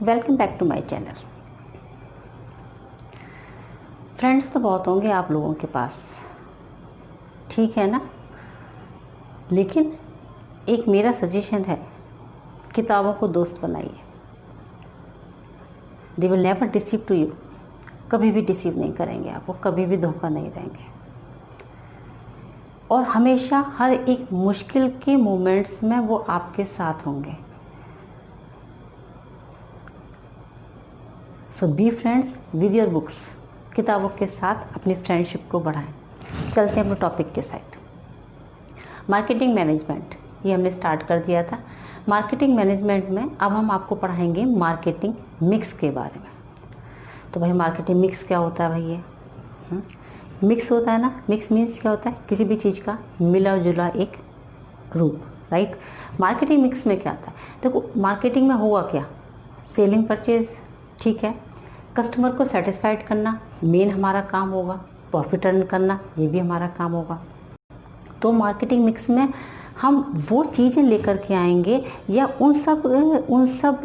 Welcome back to my channel. Friends तो बहुत होंगे आप लोगों के पास, ठीक है ना। लेकिन एक मेरा सजेशन है, किताबों को दोस्त बनाइए। They will never deceive to you. कभी भी डिसीव नहीं करेंगे आपको, कभी भी धोखा नहीं देंगे, और हमेशा हर एक मुश्किल के मोमेंट्स में वो आपके साथ होंगे। So be friends with your books. किताबों के साथ अपनी फ्रेंडशिप को बढ़ाएं। चलते हैं अपने टॉपिक के साइड। मार्केटिंग मैनेजमेंट, ये हमने स्टार्ट कर दिया था। मार्केटिंग मैनेजमेंट में अब हम आपको पढ़ाएंगे मार्केटिंग मिक्स के बारे में। तो भाई मार्केटिंग मिक्स क्या होता है भाई? ये मिक्स होता है ना। मिक्स मीन्स क्या होता है? किसी भी चीज़ का मिला जुला एक रूप, राइट। मार्केटिंग मिक्स में क्या आता है? देखो मार्केटिंग में होगा क्या? सेलिंग परचेज, ठीक है। कस्टमर को सेटिस्फाइड करना मेन हमारा काम होगा। प्रॉफिट अर्न करना ये भी हमारा काम होगा। तो मार्केटिंग मिक्स में हम वो चीज़ें लेकर के आएंगे, या उन सब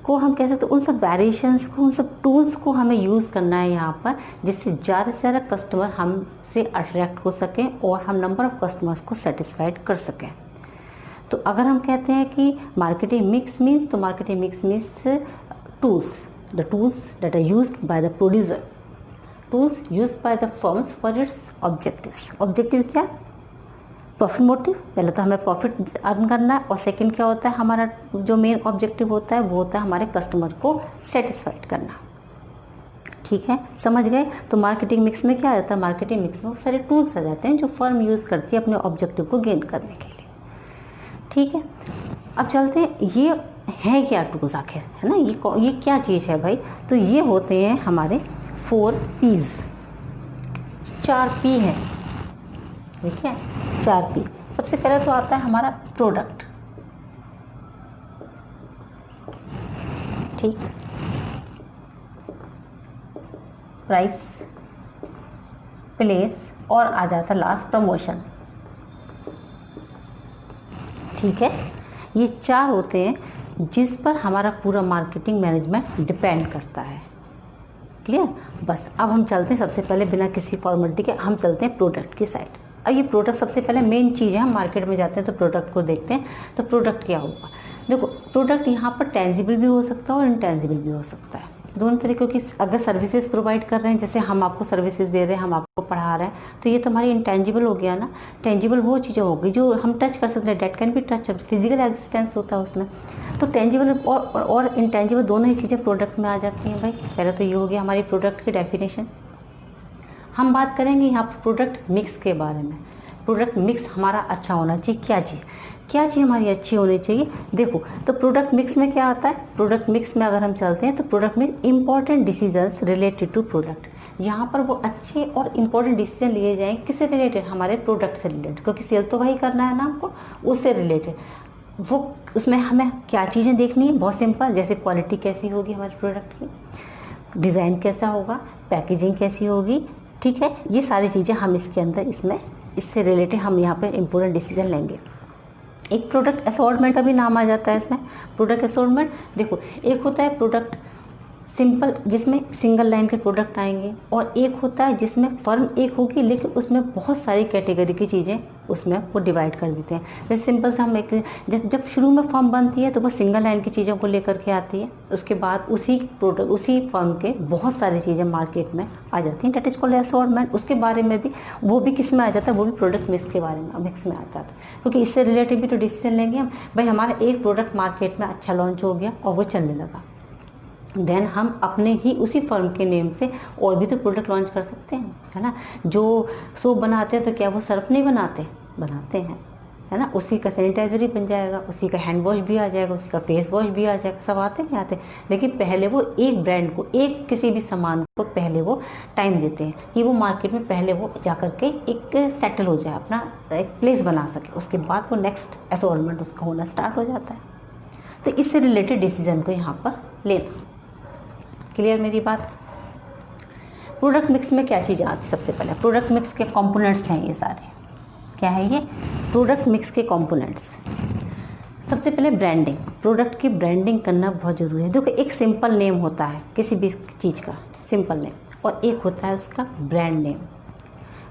को हम कह सकते, उन सब वेरिएशंस को, उन सब टूल्स को हमें यूज़ करना है यहाँ पर, जिससे ज़्यादा से ज़्यादा कस्टमर हमसे अट्रैक्ट हो सकें और हम नंबर ऑफ़ कस्टमर्स को सेटिस्फाइड कर सकें। तो अगर हम कहते हैं कि मार्केटिंग मिक्स मीन्स, तो marketing mix means tools, the tools that are used by the producer, tools used by the firms for its objectives। Objective क्या? Profit motive. पहले तो हमें प्रॉफिट अर्न करना है, और सेकंड क्या होता है हमारा जो मेन ऑब्जेक्टिव होता है वो होता है हमारे कस्टमर को सेटिस्फाइड करना। ठीक है, समझ गए। तो मार्केटिंग मिक्स में क्या आता है? मार्केटिंग मिक्स में वो सारे टूल्स आ जाते हैं जो फर्म यूज़ करती है अपने ऑब्जेक्टिव को गेन करने के लिए। ठीक है, अब चलते हैं ये है क्या टूल्स आखिर, है ना। ये क्या चीज़ है भाई? तो ये होते हैं हमारे 4 P's। 4 P है, ठीक है, 4 P। सबसे पहले तो आता है हमारा प्रोडक्ट, ठीक, प्राइस, प्लेस, और आ जाता है लास्ट प्रमोशन। ठीक है, ये 4 होते हैं जिस पर हमारा पूरा मार्केटिंग मैनेजमेंट डिपेंड करता है। क्लियर? बस अब हम चलते हैं, सबसे पहले बिना किसी फॉर्मेलिटी के हम चलते हैं प्रोडक्ट की साइड। अब ये प्रोडक्ट सबसे पहले मेन चीज़ है। हम मार्केट में जाते हैं तो प्रोडक्ट को देखते हैं। तो प्रोडक्ट क्या होगा? देखो प्रोडक्ट यहाँ पर टेंजिबल भी हो सकता है और इनटेंजिबल भी हो सकता है, दोनों तरीके की। अगर सर्विसेज प्रोवाइड कर रहे हैं, जैसे हम आपको सर्विसेज दे रहे हैं, हम आपको पढ़ा रहे हैं, तो ये तो हमारी इंटेंजिबल हो गया ना। टेंजिबल वो चीज़ें होगी जो हम टच कर सकते हैं, date can be touch, physical existence होता है उसमें। तो टेंजिबल और इंटेंजिबल दोनों ही चीज़ें प्रोडक्ट में आ जाती हैं भाई। पहले तो ये हो गया हमारी प्रोडक्ट की डेफिनेशन। हम बात करेंगे यहाँ पर प्रोडक्ट मिक्स के बारे में। प्रोडक्ट मिक्स हमारा अच्छा होना चाहिए। क्या चीज़ हमारी अच्छी होनी चाहिए? देखो तो प्रोडक्ट मिक्स में क्या आता है? प्रोडक्ट मिक्स में अगर हम चलते हैं तो प्रोडक्ट में important decisions related to product. यहाँ पर वो अच्छे और इम्पॉर्टेंट डिसीजन लिए जाएंगे, किससे रिलेटेड? हमारे प्रोडक्ट से रिलेटेड, क्योंकि सेल तो वही करना है ना हमको, उससे रिलेटेड। वो उसमें हमें क्या चीज़ें देखनी है? बहुत सिंपल, जैसे क्वालिटी कैसी होगी हमारे प्रोडक्ट की, डिज़ाइन कैसा होगा, पैकेजिंग कैसी होगी, ठीक है। ये सारी चीज़ें हम इसके अंदर इससे रिलेटेड हम यहाँ पे इम्पोर्टेंट डिसीजन लेंगे। एक प्रोडक्ट असॉर्टमेंट का भी नाम आ जाता है इसमें। प्रोडक्ट असॉर्टमेंट, देखो एक होता है प्रोडक्ट सिंपल, जिसमें सिंगल लाइन के प्रोडक्ट आएंगे, और एक होता है जिसमें फर्म एक होगी लेकिन उसमें बहुत सारी कैटेगरी की चीज़ें उसमें वो डिवाइड कर देते हैं। जैसे सिंपल से हम जब शुरू में फर्म बनती है तो वो सिंगल लाइन की चीज़ों को लेकर के आती है, उसके बाद उसी फर्म के बहुत सारी चीज़ें मार्केट में आ जाती हैं, डेट इज कॉल्ड असॉर्टमेंट। उसके बारे में भी वो भी किस में आ जाता है? वो भी प्रोडक्ट मिक्स के बारे में मिक्स में आ जाता है, क्योंकि इससे रिलेटेड भी तो डिसीजन लेंगे हम। भाई हमारा एक प्रोडक्ट मार्केट में अच्छा लॉन्च हो गया और वो चलने लगा, देन हम अपने ही उसी फर्म के नेम से और भी तो प्रोडक्ट लॉन्च कर सकते हैं, है ना। जो सोप बनाते हैं तो क्या वो सर्फ नहीं बनाते हैं, है ना। उसी का सैनिटाइजर ही बन जाएगा, उसी का हैंड वॉश भी आ जाएगा, उसी का फेस वॉश भी आ जाएगा, सब आते नहीं आते। लेकिन पहले वो एक ब्रांड को, एक किसी भी सामान को पहले वो टाइम देते हैं कि वो मार्केट में पहले वो जा करके एक सेटल हो जाए, अपना एक प्लेस बना सके, उसके बाद वो नेक्स्ट असॉर्टमेंट उसका होना स्टार्ट हो जाता है। तो इससे रिलेटेड डिसीजन को यहाँ पर लेना। क्लियर मेरी बात? प्रोडक्ट मिक्स में क्या चीज़ें आती? सबसे पहले प्रोडक्ट मिक्स के कंपोनेंट्स हैं ये सारे। क्या है ये? प्रोडक्ट मिक्स के कंपोनेंट्स। सबसे पहले ब्रांडिंग, प्रोडक्ट की ब्रांडिंग करना बहुत ज़रूरी है। देखो एक सिंपल नेम होता है किसी भी चीज़ का, सिंपल नेम, और एक होता है उसका ब्रांड नेम।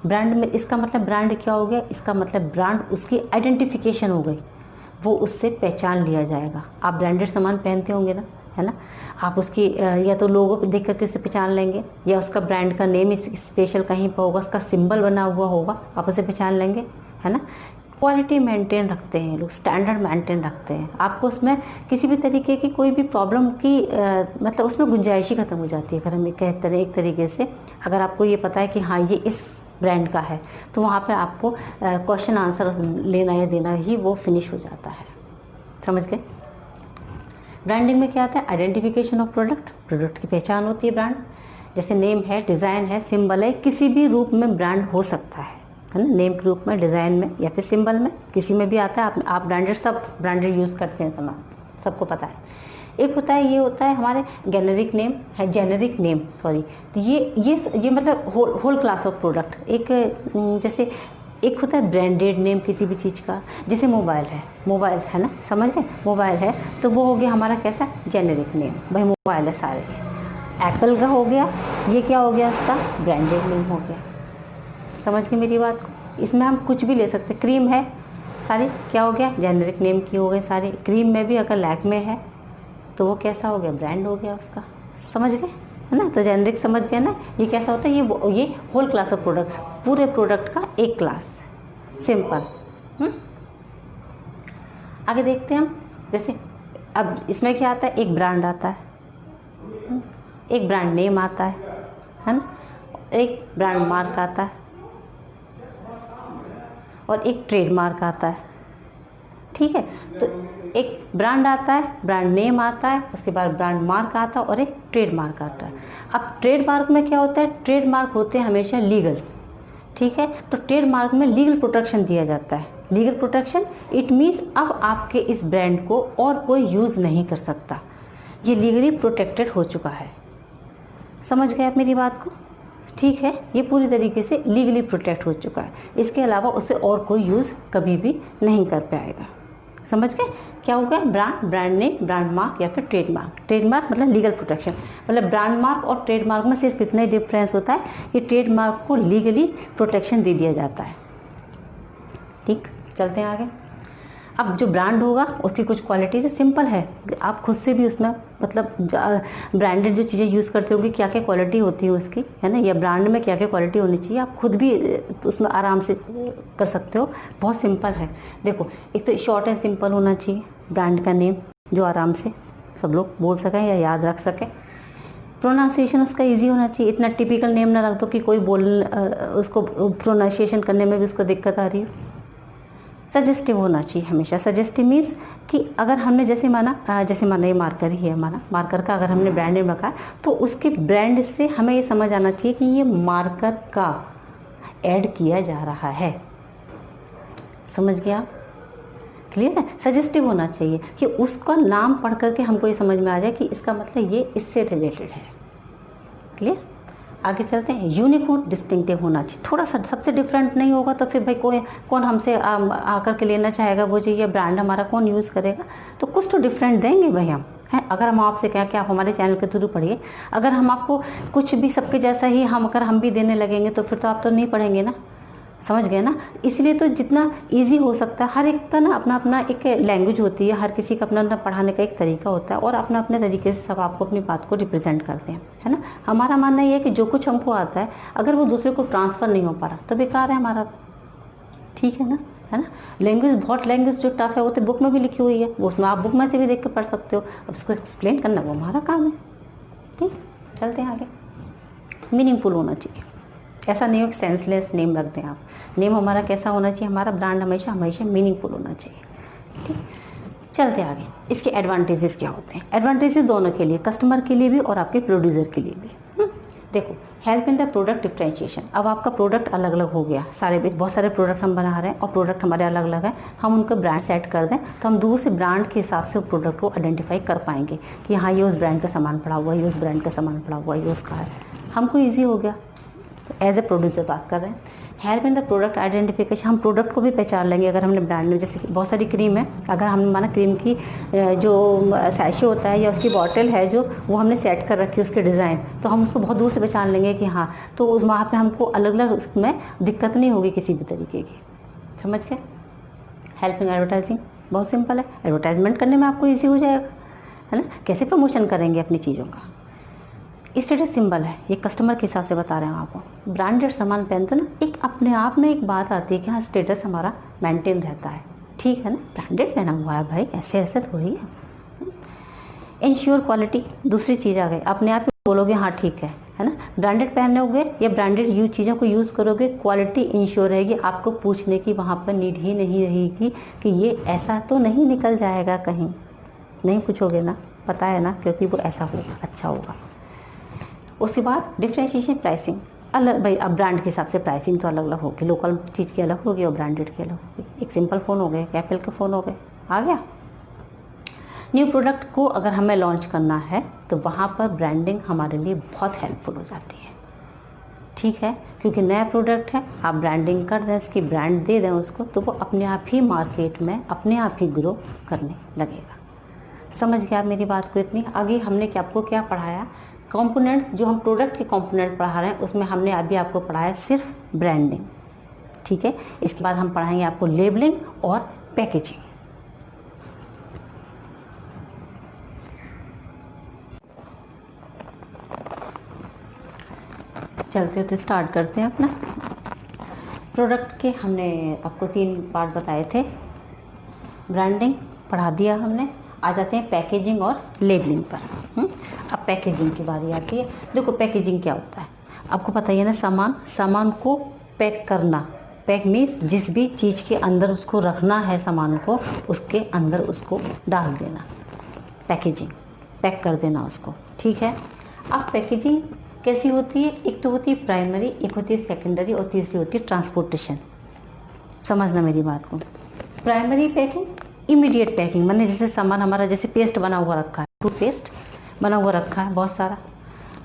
ब्रांड में इसका मतलब ब्रांड क्या हो गया, इसका मतलब ब्रांड उसकी आइडेंटिफिकेशन हो गई, वो उससे पहचान लिया जाएगा। आप ब्रांडेड सामान पहनते होंगे ना, है ना, आप उसकी या तो लोगो पे देख करके उसे पहचान लेंगे, या उसका ब्रांड का नेम स्पेशल कहीं पर होगा, उसका सिंबल बना हुआ होगा, आप उसे पहचान लेंगे, है ना। क्वालिटी मेंटेन रखते हैं लोग, स्टैंडर्ड मेंटेन रखते हैं। आपको उसमें किसी भी तरीके की कोई भी प्रॉब्लम की मतलब उसमें गुंजाइश ही ख़त्म हो जाती है। अगर हम कहते हैं एक तरीके से, अगर आपको ये पता है कि हाँ ये इस ब्रांड का है, तो वहाँ पे आपको क्वेश्चन आंसर लेना या देना ही वो फिनिश हो जाता है। समझ गए। ब्रांडिंग में क्या आता है, आइडेंटिफिकेशन ऑफ प्रोडक्ट, प्रोडक्ट की पहचान होती है। ब्रांड जैसे नेम है, डिज़ाइन है, सिंबल है, किसी भी रूप में ब्रांड हो सकता है ना, नेम के रूप में, डिज़ाइन में, या फिर सिंबल में, किसी में भी आता है। आप ब्रांडेड, सब ब्रांडेड यूज़ करते हैं सामान, सबको पता है। एक होता है, ये होता है हमारे जेनेरिक नेम है, जेनेरिक नेम सॉरी, तो ये मतलब होल क्लास ऑफ प्रोडक्ट। एक जैसे एक होता है ब्रांडेड नेम किसी भी चीज़ का, जैसे मोबाइल है ना, समझ गए, मोबाइल है तो वो हो गया हमारा कैसा, जेनेरिक नेम, भाई मोबाइल है सारे। एप्पल का हो गया, ये क्या हो गया, उसका ब्रांडेड नेम हो गया। समझ गए मेरी बात को। इसमें हम कुछ भी ले सकते, क्रीम है सारी, क्या हो गया, जेनेरिक नेम की हो गई सारी। क्रीम में भी अगर लैक्मे है तो वो कैसा हो गया, ब्रांड हो गया उसका। समझ गए, है ना, तो जेनेरिक समझ गए ना। ये कैसा होता है, ये होल क्लास ऑफ प्रोडक्ट, पूरे प्रोडक्ट का एक क्लास, सिंपल। आगे देखते हैं हम, जैसे अब इसमें क्या आता है, एक ब्रांड आता है, एक ब्रांड नेम आता है ना, एक ब्रांड मार्क आता है, और एक ट्रेडमार्क आता है। ठीक है, तो एक ब्रांड आता है, ब्रांड नेम आता है, उसके बाद ब्रांड मार्क आता है, और एक ट्रेडमार्क आता है। अब ट्रेडमार्क में क्या होता है, ट्रेडमार्क होते हैं हमेशा लीगल। ठीक है, तो ट्रेडमार्क में लीगल प्रोटेक्शन दिया जाता है। लीगल प्रोटेक्शन इट मीन्स अब आपके इस ब्रांड को और कोई यूज़ नहीं कर सकता, ये लीगली प्रोटेक्टेड हो चुका है। समझ गए आप मेरी बात को। ठीक है, ये पूरी तरीके से लीगली प्रोटेक्ट हो चुका है, इसके अलावा उसे और कोई यूज़ कभी भी नहीं कर पाएगा। समझ गए, क्या होगा, ब्रांड नेम, ब्रांड मार्क, या फिर ट्रेडमार्क। ट्रेडमार्क मतलब लीगल प्रोटेक्शन, मतलब ब्रांड मार्क और ट्रेडमार्क में सिर्फ इतना ही डिफरेंस होता है कि ट्रेडमार्क को लीगली प्रोटेक्शन दे दिया जाता है। ठीक, चलते हैं आगे। अब जो ब्रांड होगा उसकी कुछ क्वालिटीज़ सिंपल है, आप खुद से भी उसमें मतलब ब्रांडेड जो चीज़ें यूज़ करते होगे क्या क्या क्वालिटी होती है उसकी, है ना, या ब्रांड में क्या क्या क्वालिटी होनी चाहिए, आप खुद भी उसमें आराम से कर सकते हो। बहुत सिंपल है। देखो, एक तो शॉर्ट एंड सिंपल होना चाहिए ब्रांड का नेम, जो आराम से सब लोग बोल सकें या याद रख सकें। प्रोनाउंसिएशन उसका इजी होना चाहिए, इतना टिपिकल नेम ना रख दो कि कोई उसको प्रोनाउंसिएशन करने में भी उसको दिक्कत आ रही है। सजेस्टिव होना चाहिए हमेशा। सजेस्टिव मीन्स कि अगर हमने जैसे माना ये मार्कर ही है हमारा, मार्कर का अगर हमने ब्रांड नेम रखा तो उसके ब्रांड से हमें ये समझ आना चाहिए कि ये मार्कर का ऐड किया जा रहा है। समझ गया, क्लियर है। सजेस्टिव होना चाहिए कि उसका नाम पढ़ करके हमको ये समझ में आ जाए कि इसका मतलब ये इससे रिलेटेड है। क्लियर, आगे चलते हैं। यूनिक और डिस्टिंक्टिव होना चाहिए, थोड़ा सा सबसे डिफरेंट नहीं होगा तो फिर भाई कौन हमसे आकर के लेना चाहेगा वो जो ये ब्रांड हमारा कौन यूज़ करेगा। तो कुछ तो डिफरेंट देंगे भाई हम, हैं। अगर हम आपसे क्या क्या आप हमारे चैनल के थ्रू पढ़िए, अगर हम आपको कुछ भी सबके जैसा ही अगर हम भी देने लगेंगे तो फिर तो आप तो नहीं पढ़ेंगे ना। समझ गए ना। इसलिए तो जितना इजी हो सकता है, हर एक का ना अपना अपना एक लैंग्वेज होती है, हर किसी का अपना अपना पढ़ाने का एक तरीका होता है, और अपना अपने तरीके से सब आपको अपनी बात को रिप्रेजेंट करते हैं, है ना। हमारा मानना ये है कि जो कुछ हमको आता है अगर वो दूसरे को ट्रांसफ़र नहीं हो पा रहा तो बेकार है हमारा। ठीक है ना, है ना। लैंग्वेज जो टफ है वो तो बुक में भी लिखी हुई है, वो उसमें आप बुक में से भी देख कर पढ़ सकते हो। अब उसको एक्सप्लेन करना वो हमारा काम है। ठीक, चलते हैं आगे। मीनिंगफुल होना चाहिए, ऐसा नहीं हो कि सेंसलेस नेम रख दें आप। नेम हमारा कैसा होना चाहिए, हमारा ब्रांड हमेशा मीनिंगफुल होना चाहिए। ठीक, चलते आगे। इसके एडवांटेजेस क्या होते हैं। एडवांटेजेस दोनों के लिए, कस्टमर के लिए भी और आपके प्रोड्यूसर के लिए भी। देखो, help in the product differentiation. अब आपका प्रोडक्ट अलग अलग हो गया, बहुत सारे प्रोडक्ट हम बना रहे हैं और प्रोडक्ट हमारे अलग अलग हैं, हम उनको ब्रांड सेट कर दें तो हम दूर से ब्रांड के हिसाब से प्रोडक्ट को आइडेंटिफाई कर पाएंगे कि हाँ ये उस ब्रांड का सामान पड़ा हुआ है, ये उस ब्रांड का सामान पड़ा हुआ है, ये उसका है। हमको ईजी हो गया। एज ए प्रोड्यूसर बात कर रहे हैं। Help in the product identification, हम प्रोडक्ट को भी पहचान लेंगे अगर हमने ब्रांड में, जैसे बहुत सारी क्रीम है, अगर हम माना क्रीम की जो सैशे होता है या उसकी बॉटल है जो वो हमने सेट कर रखी है उसके डिज़ाइन, तो हम उसको बहुत दूर से पहचान लेंगे कि हाँ, तो उस वहाँ पे हमको अलग अलग उसमें दिक्कत नहीं होगी किसी भी तरीके की। समझ गए? हेल्पिंग एडवर्टाइजिंग बहुत सिंपल है, एडवर्टाइजमेंट करने में आपको ईजी हो जाएगा, है ना। कैसे प्रमोशन करेंगे अपनी चीज़ों का। स्टेटस सिंबल है, ये कस्टमर के हिसाब से बता रहे हैं आपको। ब्रांडेड सामान पहनते ना, एक अपने आप में एक बात आती है कि हाँ स्टेटस हमारा मेंटेन रहता है, ठीक है ना, ब्रांडेड पहना हुआ है भाई, ऐसे ऐसे थोड़ी है। इंश्योर क्वालिटी, दूसरी चीज़ आ गई, अपने आप ही बोलोगे हाँ ठीक है ना। ब्रांडेड पहनोगे या ब्रांडेड यूज चीज़ों को यूज़ करोगे, क्वालिटी इंश्योर रहेगी, आपको पूछने की वहाँ पर नीड ही नहीं रहेगी कि ये ऐसा तो नहीं निकल जाएगा कहीं, नहीं पूछोगे ना, पता है ना, क्योंकि वो ऐसा होगा, अच्छा होगा। उसके बाद डिफ्रेंशिएशन प्राइसिंग, अलग भाई, अब ब्रांड के हिसाब से प्राइसिंग तो अलग अलग होगी, लोकल चीज़ की अलग होगी और ब्रांडेड की अलग होगी। एक सिंपल फ़ोन हो गए, एप्पल के फ़ोन हो गए, आ गया। न्यू प्रोडक्ट को अगर हमें लॉन्च करना है तो वहाँ पर ब्रांडिंग हमारे लिए बहुत हेल्पफुल हो जाती है, ठीक है, क्योंकि नया प्रोडक्ट है, आप ब्रांडिंग कर दें, इसकी ब्रांड दे दें उसको, तो वो अपने आप ही मार्केट में अपने आप ही ग्रो करने लगेगा। समझ गया मेरी बात को इतनी? आगे हमने आपको क्या पढ़ाया, कंपोनेंट्स, जो हम प्रोडक्ट के कंपोनेंट पढ़ा रहे हैं उसमें हमने अभी आपको पढ़ाया सिर्फ ब्रांडिंग, ठीक है। इसके बाद हम पढ़ाएंगे आपको लेबलिंग और पैकेजिंग। चलते तो स्टार्ट करते हैं अपना। प्रोडक्ट के हमने आपको 3 पार्ट बताए थे, ब्रांडिंग पढ़ा दिया हमने, आ जाते हैं पैकेजिंग और लेबलिंग पर। अब पैकेजिंग की बारी आती है। देखो पैकेजिंग क्या होता है, आपको पता ही है ना, सामान को पैक करना। पैक मीन्स जिस भी चीज़ के अंदर उसको रखना है सामान को, उसके अंदर उसको डाल देना, पैकेजिंग, पैक कर देना उसको, ठीक है। अब पैकेजिंग कैसी होती है, एक तो होती है प्राइमरी, एक होती है सेकेंडरी और तीसरी होती है ट्रांसपोर्टेशन। समझना मेरी बात को। प्राइमरी पैकिंग, इमीडिएट पैकिंग, माने जैसे सामान हमारा, जैसे पेस्ट बना हुआ रखा है, टूथपेस्ट बना हुआ रखा है बहुत सारा,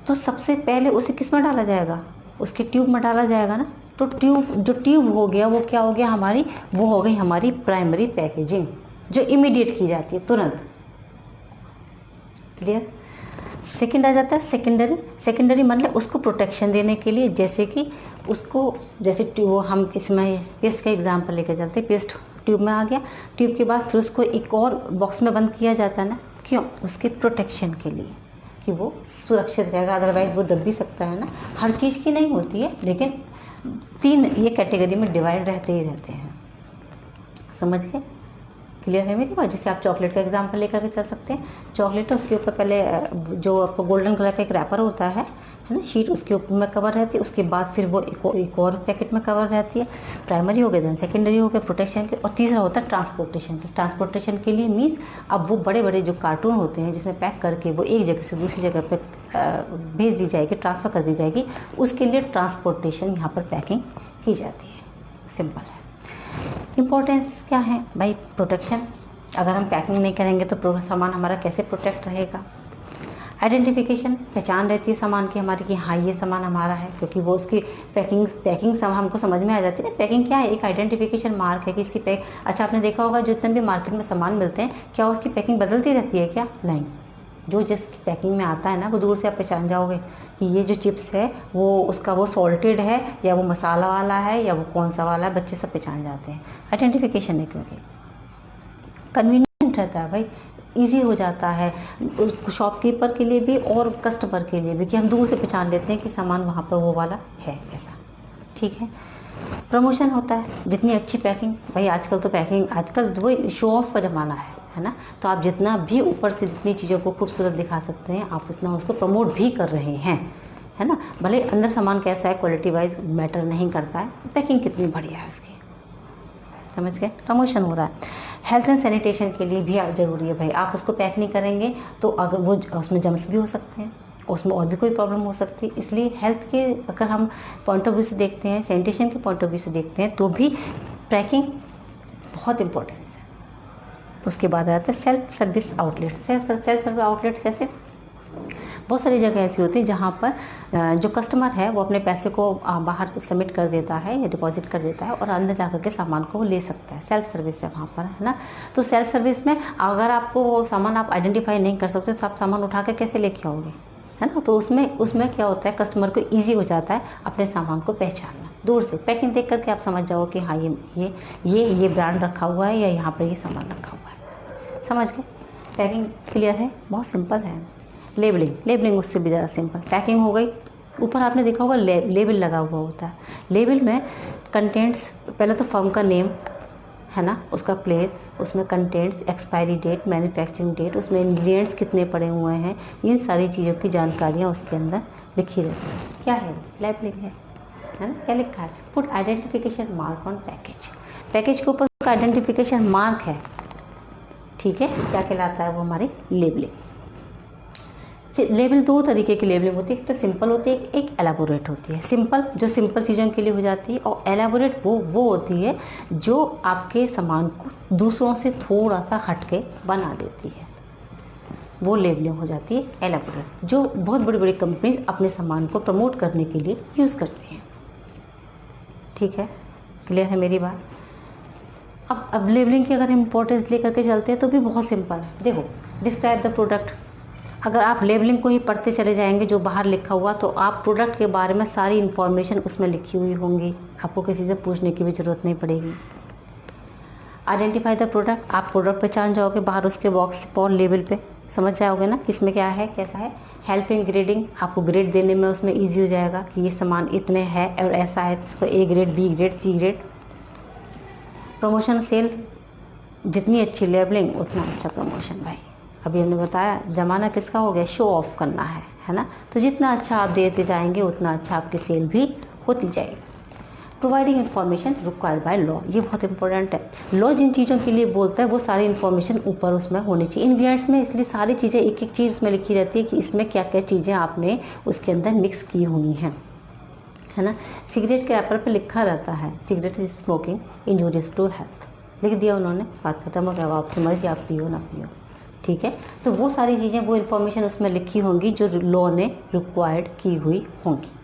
तो सबसे पहले उसे किस में डाला जाएगा, उसके ट्यूब में डाला जाएगा ना। तो ट्यूब हो गया, वो क्या हो गया हमारी, वो हो गई हमारी प्राइमरी पैकेजिंग, जो इमीडिएट की जाती है तुरंत। क्लियर? सेकेंड आ जाता है सेकेंडरी मतलब उसको प्रोटेक्शन देने के लिए, जैसे कि उसको, जैसे ट्यूब, हम इसमें पेस्ट का एग्जांपल लेकर चलते हैं। पेस्ट ट्यूब में आ गया, ट्यूब के बाद फिर उसको एक और बॉक्स में बंद किया जाता है ना, क्यों, उसके प्रोटेक्शन के लिए, कि वो सुरक्षित रहेगा, अदरवाइज़ वो दब भी सकता है ना। हर चीज़ की नहीं होती है, लेकिन 3 ये कैटेगरी में डिवाइड रहते ही रहते हैं। समझ गए? क्लियर है मेरी बात? जैसे आप चॉकलेट का एग्जांपल लेकर के चल सकते हैं। चॉकलेट है, उसके ऊपर पहले जो आपको गोल्डन कलर का एक रैपर होता है ना, शीट, उसके ऊपर में कवर रहती है, उसके बाद फिर वो एक और पैकेट में कवर रहती है। प्राइमरी हो गया, देन सेकेंडरी हो गया प्रोटेक्शन के, और तीसरा होता है ट्रांसपोर्टेशन के। ट्रांसपोर्टेशन के लिए मीन्स अब वो बड़े बड़े जो कार्टून होते हैं जिसमें पैक करके वो एक जगह से दूसरी जगह पर भेज दी जाएगी, ट्रांसफ़र कर दी जाएगी, उसके लिए ट्रांसपोर्टेशन यहाँ पर पैकिंग की जाती है। सिंपल है। इम्पोर्टेंस क्या है भाई, प्रोटेक्शन। अगर हम पैकिंग नहीं करेंगे तो सामान हमारा कैसे प्रोटेक्ट रहेगा। आइडेंटिफिकेशन, पहचान रहती है सामान की हमारी कि हाँ ये सामान हमारा है, क्योंकि वो उसकी पैकिंग सब हमको समझ में आ जाती है ना। पैकिंग क्या है, एक आइडेंटिफिकेशन मार्क है कि इसकी पैक। अच्छा, आपने देखा होगा जितने भी मार्केट में सामान मिलते हैं, क्या उसकी पैकिंग बदलती रहती है क्या? नहीं, जो जिस पैकिंग में आता है ना, वो दूर से आप पहचान जाओगे कि ये जो चिप्स है वो उसका वो सॉल्टेड है या वो मसाला वाला है या वो कौन सा वाला है, बच्चे सब पहचान जाते हैं। आइडेंटिफिकेशन है, क्योंकि कन्वीनियंट रहता है भाई, इजी हो जाता है शॉपकीपर के लिए भी और कस्टमर के लिए भी, कि हम दूर से पहचान लेते हैं कि सामान वहाँ पर वो वाला है, ऐसा, ठीक है। प्रमोशन होता है, जितनी अच्छी पैकिंग, भाई आजकल तो पैकिंग, आजकल वो शो ऑफ का ज़माना है ना, तो आप जितना भी ऊपर से जितनी चीज़ों को खूबसूरत दिखा सकते हैं, आप उतना उसको प्रमोट भी कर रहे हैं, है ना। भले अंदर सामान कैसा है, क्वालिटी वाइज मैटर नहीं करता है, पैकिंग कितनी बढ़िया है उसकी। समझ गए? प्रमोशन हो रहा है। हेल्थ एंड सैनिटेशन के लिए भी ज़रूरी है भाई, आप उसको पैक नहीं करेंगे तो अगर वो उसमें जम्स भी हो सकते हैं, उसमें और भी कोई प्रॉब्लम हो सकती है। इसलिए हेल्थ के अगर हम पॉइंट ऑफ व्यू से देखते हैं, सैनिटेशन के पॉइंट ऑफ व्यू से देखते हैं, तो भी पैकिंग बहुत इंपॉर्टेंट है। उसके बाद आता है self service outlet. Self service outlet कैसे, बहुत सारी जगह ऐसी होती है जहाँ पर जो कस्टमर है वो अपने पैसे को बाहर सबमिट कर देता है या डिपॉजिट कर देता है और अंदर जा कर के सामान को वो ले सकता है। सेल्फ सर्विस है वहाँ पर, है ना। तो सेल्फ सर्विस में अगर आपको वो सामान आप आइडेंटिफाई नहीं कर सकते तो आप सामान उठा के कैसे लेके आओगे, है ना। तो उसमें क्या होता है, कस्टमर को ईजी हो जाता है अपने सामान को पहचानना। दूर से पैकिंग देख करके आप समझ जाओ कि हाँ ये ब्रांड रखा हुआ है या यहाँ पर ये सामान रखा हुआ है। समझ गए? पैकिंग क्लियर है, बहुत सिंपल है। लेबलिंग उससे भी ज़्यादा सिंपल। पैकिंग हो गई, ऊपर आपने देखा होगा लेबल लगा हुआ होता है। लेबल में कंटेंट्स, पहले तो फर्म का नेम, है ना, उसका प्लेस, उसमें contents, expiry date, manufacturing date, उसमें इंग्रेडिएंट्स कितने पड़े हुए हैं, इन सारी चीज़ों की जानकारियाँ उसके अंदर लिखी रहती है। क्या है? लेबलिंग है ना। क्या लिखा है? Put identification mark on package. Package के ऊपर उसका आइडेंटिफिकेशन मार्क है, ठीक है। क्या कहलाता है वो? हमारी लेबलिंग। लेबल दो तरीके की लेबलिंग होती है, एक तो सिंपल होती है, एक एलाबोरेट होती है। सिंपल जो सिंपल चीज़ों के लिए हो जाती है, और एलाबोरेट वो होती है जो आपके सामान को दूसरों से थोड़ा सा हटके बना देती है, वो लेबलिंग हो जाती है एलाबोरेट, जो बहुत बड़ी बड़ी कंपनीज अपने सामान को प्रमोट करने के लिए यूज़ करती हैं। ठीक है, क्लियर है मेरी बात? अब लेबलिंग की अगर इम्पोर्टेंस लेकर के चलते हैं तो भी बहुत सिंपल है। देखो, डिस्क्राइब द प्रोडक्ट। अगर आप लेबलिंग को ही पढ़ते चले जाएंगे जो बाहर लिखा हुआ, तो आप प्रोडक्ट के बारे में सारी इन्फॉर्मेशन उसमें लिखी हुई होंगी, आपको किसी से पूछने की भी ज़रूरत नहीं पड़ेगी। आइडेंटिफाई द प्रोडक्ट, आप प्रोडक्ट पहचान जाओगे बाहर उसके बॉक्स पर, लेबल पे समझ जाओगे ना किसमें क्या है कैसा है। हेल्प इन ग्रेडिंग, आपको ग्रेड देने में उसमें ईजी हो जाएगा कि ये सामान इतने है और ऐसा है, इसको A grade, B grade, C grade. Promotion sale, जितनी अच्छी लेबलिंग उतना अच्छा प्रमोशन। भाई अभी हमने बताया ज़माना किसका हो गया, शो ऑफ करना है ना। तो जितना अच्छा आप देते जाएंगे उतना अच्छा आपकी सेल भी होती जाएगी। Providing information required by law, ये बहुत इंपॉर्टेंट है। लॉ जिन चीज़ों के लिए बोलता है वो सारी इन्फॉर्मेशन ऊपर उसमें होनी चाहिए। इंग्रेडिएंट्स में इसलिए सारी चीज़ें एक एक चीज़ उसमें लिखी रहती है कि इसमें क्या क्या चीज़ें आपने उसके अंदर मिक्स की हुई हैं, है ना। सिगरेट के रैपर पे लिखा रहता है cigarette is smoking injurious to health, लिख दिया उन्होंने, बात खत्म हो गया। आपकी मर्जी, आप पियो ना पियो, ठीक है। तो वो सारी चीज़ें, वो इन्फॉर्मेशन उसमें लिखी होंगी जो लॉ ने रिक्वायर्ड की हुई होंगी।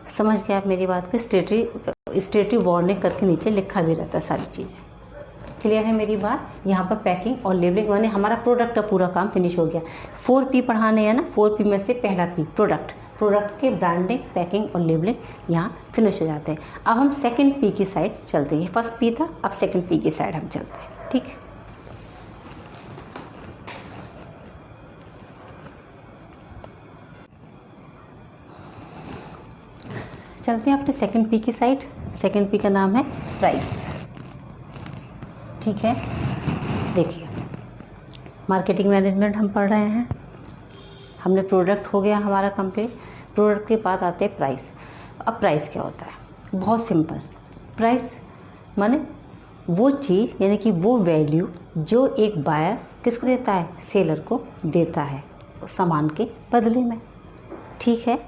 समझ गए आप मेरी बात को? स्टेटरी वार्निंग करके नीचे लिखा भी रहता है सारी चीज़ें। क्लियर है मेरी बात? यहाँ पर पैकिंग और लेबलिंग, माने हमारा प्रोडक्ट का पूरा काम फिनिश हो गया। 4P पढ़ाने हैं ना, 4P में से पहला P प्रोडक्ट के ब्रांडिंग, पैकिंग और लेबलिंग यहाँ फिनिश हो जाते हैं। अब हम सेकंड P की साइड चलते हैं। फर्स्ट P था, अब सेकंड P की साइड हम चलते हैं, ठीक। चलते हैं अपने सेकंड P की साइड। सेकंड P का नाम है प्राइस, ठीक है। देखिए, मार्केटिंग मैनेजमेंट हम पढ़ रहे हैं, हमने प्रोडक्ट हो गया हमारा कंप्लीट। प्रोडक्ट के बाद आते हैं प्राइस। अब प्राइस क्या होता है? बहुत सिंपल। प्राइस माने वो चीज़, यानी कि वो वैल्यू जो एक बायर किसको देता है, सेलर को देता है सामान के बदले में, ठीक है।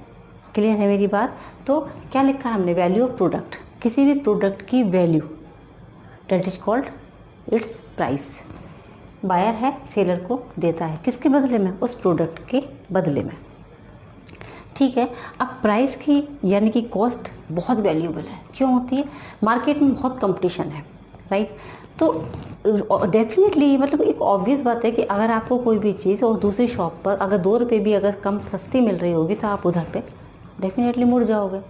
क्लियर है मेरी बात? तो क्या लिखा है हमने, वैल्यू ऑफ प्रोडक्ट, किसी भी प्रोडक्ट की value, that is called its price. Buyer है, सेलर को देता है किसके बदले में, उस प्रोडक्ट के बदले में, ठीक है। अब प्राइस की यानी कि कॉस्ट बहुत वैल्यूएबल है। क्यों होती है? मार्केट में बहुत कंपटीशन है, राइट। तो डेफिनेटली मतलब एक ऑब्वियस बात है कि अगर आपको कोई भी चीज़ और दूसरी शॉप पर अगर 2 रुपये भी अगर कम सस्ती मिल रही होगी तो आप उधर पे डेफिनेटली मुड़ जाओगे,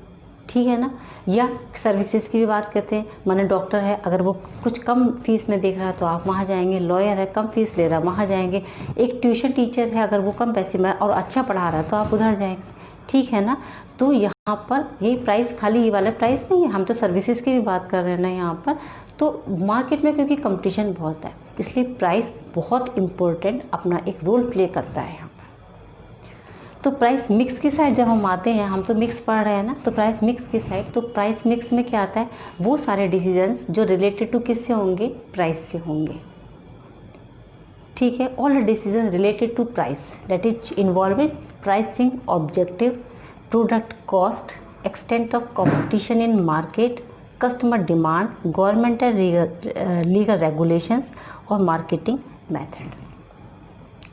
ठीक है ना। या सर्विसेज की भी बात करते हैं, माने डॉक्टर है, अगर वो कुछ कम फीस में देख रहा है तो आप वहाँ जाएंगे। लॉयर है, कम फीस ले रहा है, वहाँ जाएंगे। एक ट्यूशन टीचर है, अगर वो कम पैसे में और अच्छा पढ़ा रहा है तो आप उधर जाएंगे, ठीक है ना। तो यहाँ पर यही प्राइस, खाली ये वाला प्राइस नहीं है, हम तो सर्विसेज की भी बात कर रहे हैं ना यहाँ पर। तो मार्केट में क्योंकि कंपटीशन बहुत है, इसलिए प्राइस बहुत इम्पोर्टेंट अपना एक रोल प्ले करता है यहाँ पर। तो प्राइस मिक्स की साइड जब हम आते हैं, हम तो मिक्स पढ़ रहे हैं ना, तो प्राइस मिक्स की साइड, तो प्राइस मिक्स में क्या आता है, वो सारे डिसीजंस जो रिलेटेड टू किससे होंगे, प्राइस से होंगे, ठीक है। All decision related to price that is involving pricing objective, product cost, extent of competition in market, customer demand, governmental legal regulations और मार्केटिंग मेथड।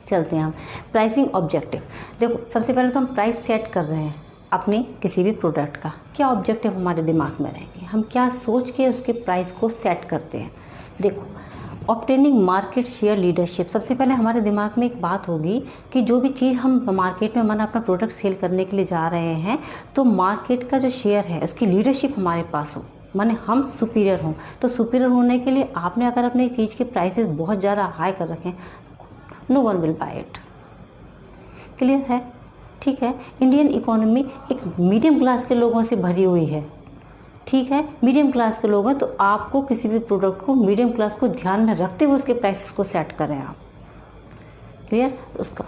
चलते हैं हम प्राइसिंग ऑब्जेक्टिव। देखो सबसे पहले तो हम प्राइस सेट कर रहे हैं अपनी किसी भी प्रोडक्ट का, क्या ऑब्जेक्टिव हमारे दिमाग में रहेंगे, हम क्या सोच के उसके प्राइस को सेट करते हैं। देखो ऑब्टेनिंग मार्केट शेयर लीडरशिप, सबसे पहले हमारे दिमाग में एक बात होगी कि जो भी चीज़ हम मार्केट में माना अपना प्रोडक्ट सेल करने के लिए जा रहे हैं तो मार्केट का जो शेयर है उसकी लीडरशिप हमारे पास हो, माने हम सुपीरियर हों। तो सुपीरियर होने के लिए आपने अगर अपनी चीज़ के प्राइसेस बहुत ज़्यादा हाई कर रखें, no one will buy it. Clear है? ठीक है। इंडियन इकोनॉमी एक मीडियम क्लास के लोगों से भरी हुई है, ठीक है, मीडियम क्लास के लोग हैं, तो आपको किसी भी प्रोडक्ट को मीडियम क्लास को ध्यान में रखते हुए उसके प्राइसेस को सेट करें आप। क्लियर? उसका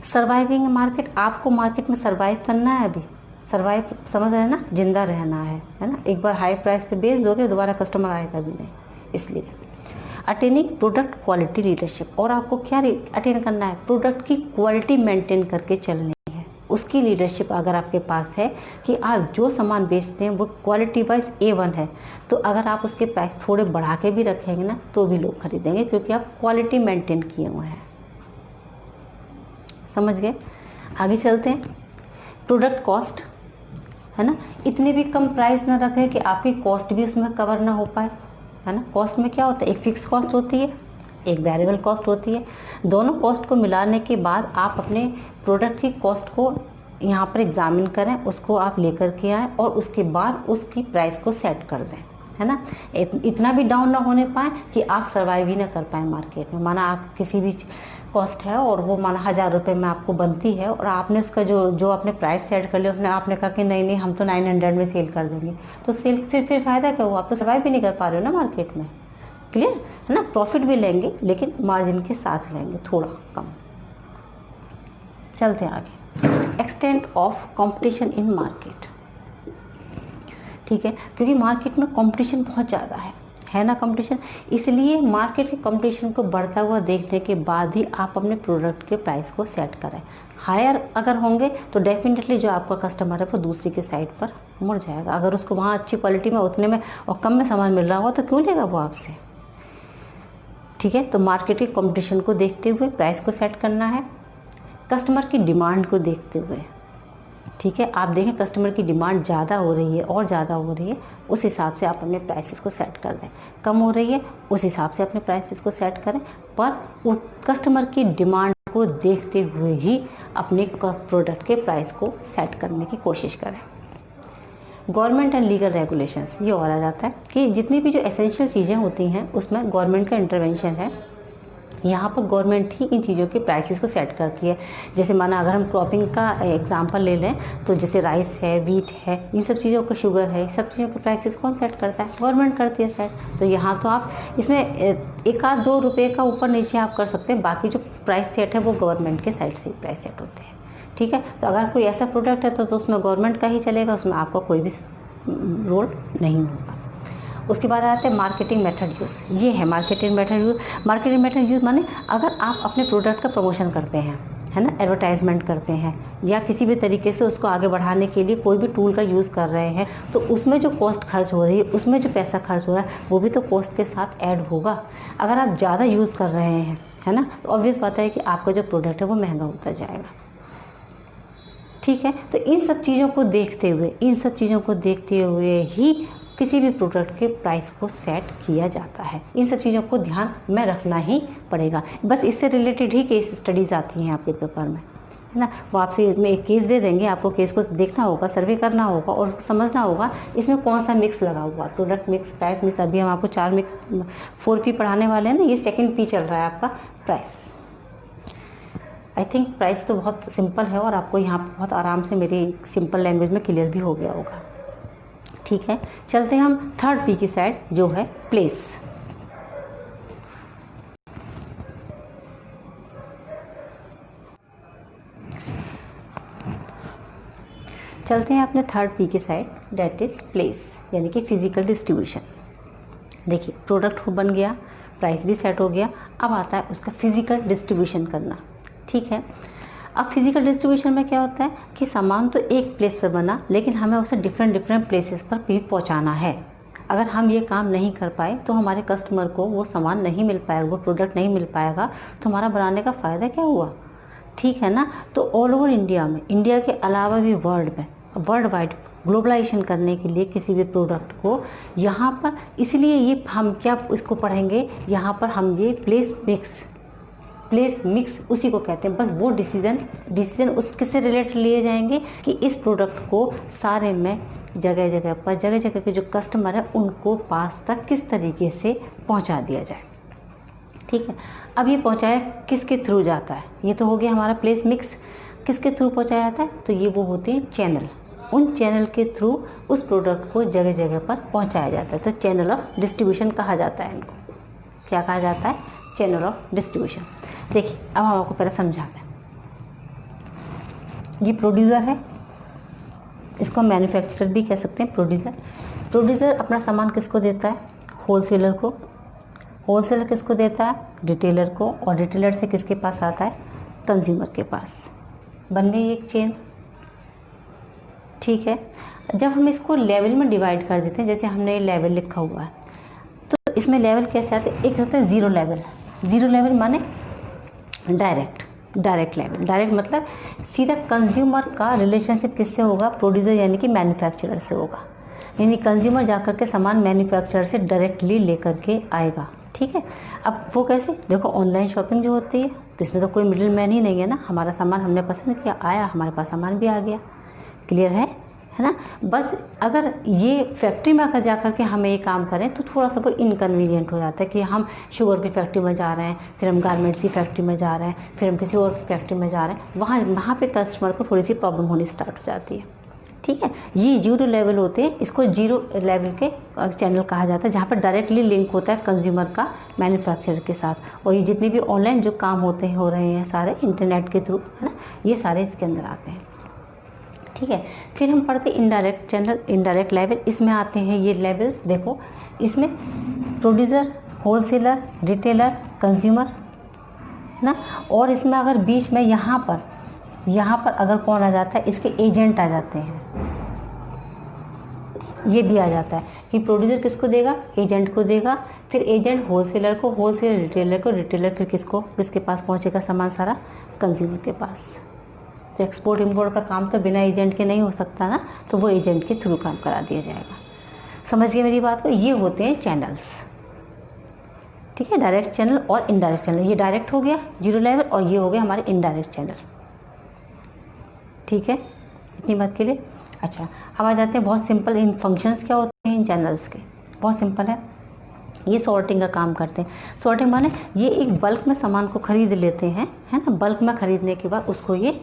सर्वाइविंग मार्केट, आपको मार्केट में सर्वाइव करना है, अभी सर्वाइव समझ रहे हैं ना, जिंदा रहना है ना। एक बार हाई प्राइस पे बेच दोगे दोबारा कस्टमर आएगा भी नहीं। इसलिए अटेनिंग प्रोडक्ट क्वालिटी लीडरशिप, और आपको क्या अटेन करना है, प्रोडक्ट की क्वालिटी मेंटेन करके चलनी है, उसकी लीडरशिप अगर आपके पास है कि आप जो सामान बेचते हैं वो क्वालिटी वाइज A1 है, तो अगर आप उसके प्राइस थोड़े बढ़ा के भी रखेंगे ना तो भी लोग खरीदेंगे, क्योंकि आप क्वालिटी मेंटेन किए हुए हैं। समझ गए? आगे चलते हैं। प्रोडक्ट कॉस्ट है ना, इतने भी कम प्राइस ना रखें कि आपकी कॉस्ट भी उसमें कवर ना हो पाए, है ना। कॉस्ट में क्या होता है, एक फिक्स कॉस्ट होती है, एक वेरिएबल कॉस्ट होती है। दोनों कॉस्ट को मिलाने के बाद आप अपने प्रोडक्ट की कॉस्ट को यहाँ पर एग्जामिन करें, उसको आप लेकर के आएँ और उसके बाद उसकी प्राइस को सेट कर दें, है ना। इतना भी डाउन ना होने पाए कि आप सर्वाइव ही ना कर पाए मार्केट में। माना आप किसी भी कॉस्ट है और वो माना 1000 रुपये में आपको बनती है और आपने उसका जो आपने प्राइस सेट कर लिया, उसने आपने कहा कि नहीं हम तो 900 में सेल कर देंगे, तो सेल फिर फ़ायदा क्या हुआ, आप तो सर्वाइव भी नहीं कर पा रहे हो ना मार्केट में। क्लियर है ना। प्रॉफिट भी लेंगे लेकिन मार्जिन के साथ लेंगे, थोड़ा कम। चलते हैं आगे। Extent of competition in market, ठीक है, क्योंकि मार्केट में कंपटीशन बहुत ज़्यादा है ना कंपटीशन, इसलिए मार्केट के कंपटीशन को बढ़ता हुआ देखने के बाद ही आप अपने प्रोडक्ट के प्राइस को सेट करें। हायर अगर होंगे तो डेफिनेटली जो आपका कस्टमर है वो दूसरी के साइड पर मुड़ जाएगा। अगर उसको वहाँ अच्छी क्वालिटी में उतने में और कम में सामान मिल रहा होगा तो क्यों लेगा वो आपसे। ठीक है, तो मार्केट के कंपटीशन को देखते हुए प्राइस को सेट करना है, कस्टमर की डिमांड को देखते हुए। ठीक है, आप देखें कस्टमर की डिमांड ज़्यादा हो रही है और ज़्यादा हो रही है, उस हिसाब से आप अपने प्राइसेस को सेट कर दें। कम हो रही है उस हिसाब से अपने प्राइसेस को सेट करें, पर वो कस्टमर की डिमांड को देखते हुए ही अपने प्रोडक्ट के प्राइस को सेट करने की कोशिश करें। गवर्नमेंट एंड लीगल रेगुलेशंस, ये और आ जाता है कि जितनी भी जो एसेंशियल चीज़ें होती हैं उसमें गवर्नमेंट का इंटरवेंशन है। यहाँ पर गवर्नमेंट ही इन चीज़ों के प्राइसेस को सेट करती है। जैसे माना अगर हम क्रॉपिंग का एग्जांपल ले लें तो जैसे राइस है, वीट है, इन सब चीज़ों का, शुगर है, सब चीज़ों के प्राइसेस कौन सेट करता है, गवर्नमेंट करती है सेट। तो यहाँ तो आप इसमें 1-2 रुपये का ऊपर नीचे आप कर सकते हैं, बाकी जो प्राइस सेट है वो गवर्नमेंट के साइड से ही प्राइस सेट होते हैं। ठीक है, तो अगर कोई ऐसा प्रोडक्ट है तो उसमें गवर्नमेंट का ही चलेगा, उसमें आपका कोई भी रोल नहीं होगा। उसके बाद आते हैं मार्केटिंग मेथड यूज़। ये है marketing method use. Marketing method use माने अगर आप अपने प्रोडक्ट का प्रमोशन करते हैं, है ना, एडवर्टाइजमेंट करते हैं या किसी भी तरीके से उसको आगे बढ़ाने के लिए कोई भी टूल का यूज़ कर रहे हैं, तो उसमें जो कॉस्ट खर्च हो रही है, उसमें जो पैसा खर्च हो रहा है वो भी तो कॉस्ट के साथ ऐड होगा। अगर आप ज़्यादा यूज़ कर रहे हैं, है ना, तो ऑब्वियस बात है कि आपका जो प्रोडक्ट है वो महंगा होता जाएगा। ठीक है, तो इन सब चीज़ों को देखते हुए ही किसी भी प्रोडक्ट के प्राइस को सेट किया जाता है। इन सब चीज़ों को ध्यान में रखना ही पड़ेगा। बस इससे रिलेटेड ही केस स्टडीज़ आती हैं आपके पेपर में, है ना। वो आपसे इसमें एक केस दे देंगे, आपको केस को देखना होगा, सर्वे करना होगा और समझना होगा इसमें कौन सा मिक्स लगा हुआ, प्रोडक्ट मिक्स, प्राइस मिक्स। अभी हम आपको 4P पढ़ाने वाले हैं ना, ये 2nd P चल रहा है आपका प्राइस। आई थिंक प्राइस तो बहुत सिंपल है और आपको यहाँ पर बहुत आराम से मेरी सिंपल लैंग्वेज में क्लियर भी हो गया होगा। ठीक है, चलते हैं हम 3rd P की साइड, जो है प्लेस। चलते हैं अपने 3rd P की साइड, दैट इज प्लेस, यानी कि फिजिकल डिस्ट्रीब्यूशन। देखिए प्रोडक्ट हो बन गया, प्राइस भी सेट हो गया, अब आता है उसका फिजिकल डिस्ट्रीब्यूशन करना। ठीक है, अब फिजिकल डिस्ट्रीब्यूशन में क्या होता है कि सामान तो एक प्लेस पर बना, लेकिन हमें उसे डिफरेंट प्लेसेस पर भी पहुंचाना है। अगर हम ये काम नहीं कर पाए तो हमारे कस्टमर को वो सामान नहीं मिल पाएगा, वो प्रोडक्ट नहीं मिल पाएगा, तो हमारा बनाने का फ़ायदा क्या हुआ? ठीक है ना। तो ऑल ओवर इंडिया में, इंडिया के अलावा भी वर्ल्ड में, वर्ल्ड वाइड ग्लोबलाइजेशन करने के लिए किसी भी प्रोडक्ट को यहाँ पर, इसलिए ये हम क्या इसको पढ़ेंगे यहाँ पर, हम ये प्लेस मिक्स उसी को कहते हैं। बस वो डिसीजन उसके से रिलेटेड लिए जाएंगे कि इस प्रोडक्ट को सारे में जगह जगह के जो कस्टमर है उनको पास तक किस तरीके से पहुंचा दिया जाए। ठीक है, अब ये पहुंचाया किसके थ्रू जाता है? ये तो हो गया हमारा प्लेस मिक्स। किसके थ्रू पहुंचाया जाता है? तो ये वो होते हैं चैनल। उन चैनल के थ्रू उस प्रोडक्ट को जगह जगह पर पहुंचाया जाता है। तो चैनल ऑफ डिस्ट्रीब्यूशन कहा जाता है इनको। क्या कहा जाता है? Channel of distribution. देखिए, अब हम आपको पहले समझाते हैं। ये प्रोड्यूसर है, इसको मैन्युफैक्चरर भी कह सकते हैं। प्रोड्यूसर अपना सामान किसको देता है? होलसेलर को। होलसेलर किसको देता है? रिटेलर को। और रिटेलर से किसके पास आता है? कंज्यूमर के पास। बन गई एक चेन। ठीक है, जब हम इसको लेवल में डिवाइड कर देते हैं, जैसे हमने ये लेवल लिखा हुआ है, तो इसमें लेवल कैसे आते हैं? एक होता है ज़ीरो लेवल। ज़ीरो लेवल माने डायरेक्ट लेवल। डायरेक्ट मतलब सीधा कंज्यूमर का रिलेशनशिप किससे होगा? प्रोड्यूसर यानी कि मैन्युफैक्चरर से होगा। यानी कंज्यूमर जाकर के सामान मैन्युफैक्चरर से डायरेक्टली लेकर के आएगा। ठीक है, अब वो कैसे? देखो, ऑनलाइन शॉपिंग जो होती है तो इसमें तो कोई मिडिल मैन ही नहीं है ना। हमारा सामान हमने पसंद किया, आया, हमारे पास सामान भी आ गया। क्लियर है ना। बस अगर ये फैक्ट्री में अगर जाकर के हमें ये काम करें तो थोड़ा सा वो इनकन्वीनियंट हो जाता है कि हम शुगर की फैक्ट्री में जा रहे हैं, फिर हम गारमेंट्स की फैक्ट्री में जा रहे हैं, फिर हम किसी और की फैक्ट्री में जा रहे हैं, वहाँ पे कस्टमर को थोड़ी सी प्रॉब्लम होनी स्टार्ट हो जाती है। ठीक है, ये जीरो लेवल होते हैं, इसको जीरो लेवल के चैनल कहा जाता है, जहाँ पर डायरेक्टली लिंक होता है कंज्यूमर का मैन्युफैक्चरर के साथ। और ये जितने भी ऑनलाइन जो काम हो रहे हैं सारे इंटरनेट के थ्रू, है ना, ये सारे इसके अंदर आते हैं। ठीक है, फिर हम पढ़ते इनडायरेक्ट चैनल, इनडायरेक्ट लेवल। इसमें आते हैं ये लेवल्स। देखो, इसमें प्रोड्यूसर, होलसेलर, रिटेलर, कंज्यूमर, है ना। और इसमें अगर बीच में यहाँ पर अगर कौन आ जाता है? इसके एजेंट आ जाते हैं। ये भी आ जाता है कि प्रोड्यूसर किसको देगा? एजेंट को देगा। फिर एजेंट होलसेलर को, होलसेलर रिटेलर को, रिटेलर फिर किसके पास पहुँचेगा सामान? सारा कंज्यूमर के पास। तो एक्सपोर्ट इंपोर्ट का काम तो बिना एजेंट के नहीं हो सकता ना, तो वो एजेंट के थ्रू काम करा दिया जाएगा। समझ गए मेरी बात को? ये होते हैं चैनल्स। ठीक है, डायरेक्ट चैनल और इनडायरेक्ट चैनल। ये डायरेक्ट हो गया जीरो लेवल, और ये हो गया हमारे इनडायरेक्ट चैनल। ठीक है, इतनी बात के लिए। अच्छा, अब आ जाते हैं बहुत सिंपल इन फंक्शंस क्या होते हैं इन चैनल्स के। बहुत सिंपल है, ये सॉर्टिंग का काम करते हैं। सॉर्टिंग माने ये एक बल्क में सामान को खरीद लेते हैं, है ना। बल्क में खरीदने के बाद उसको ये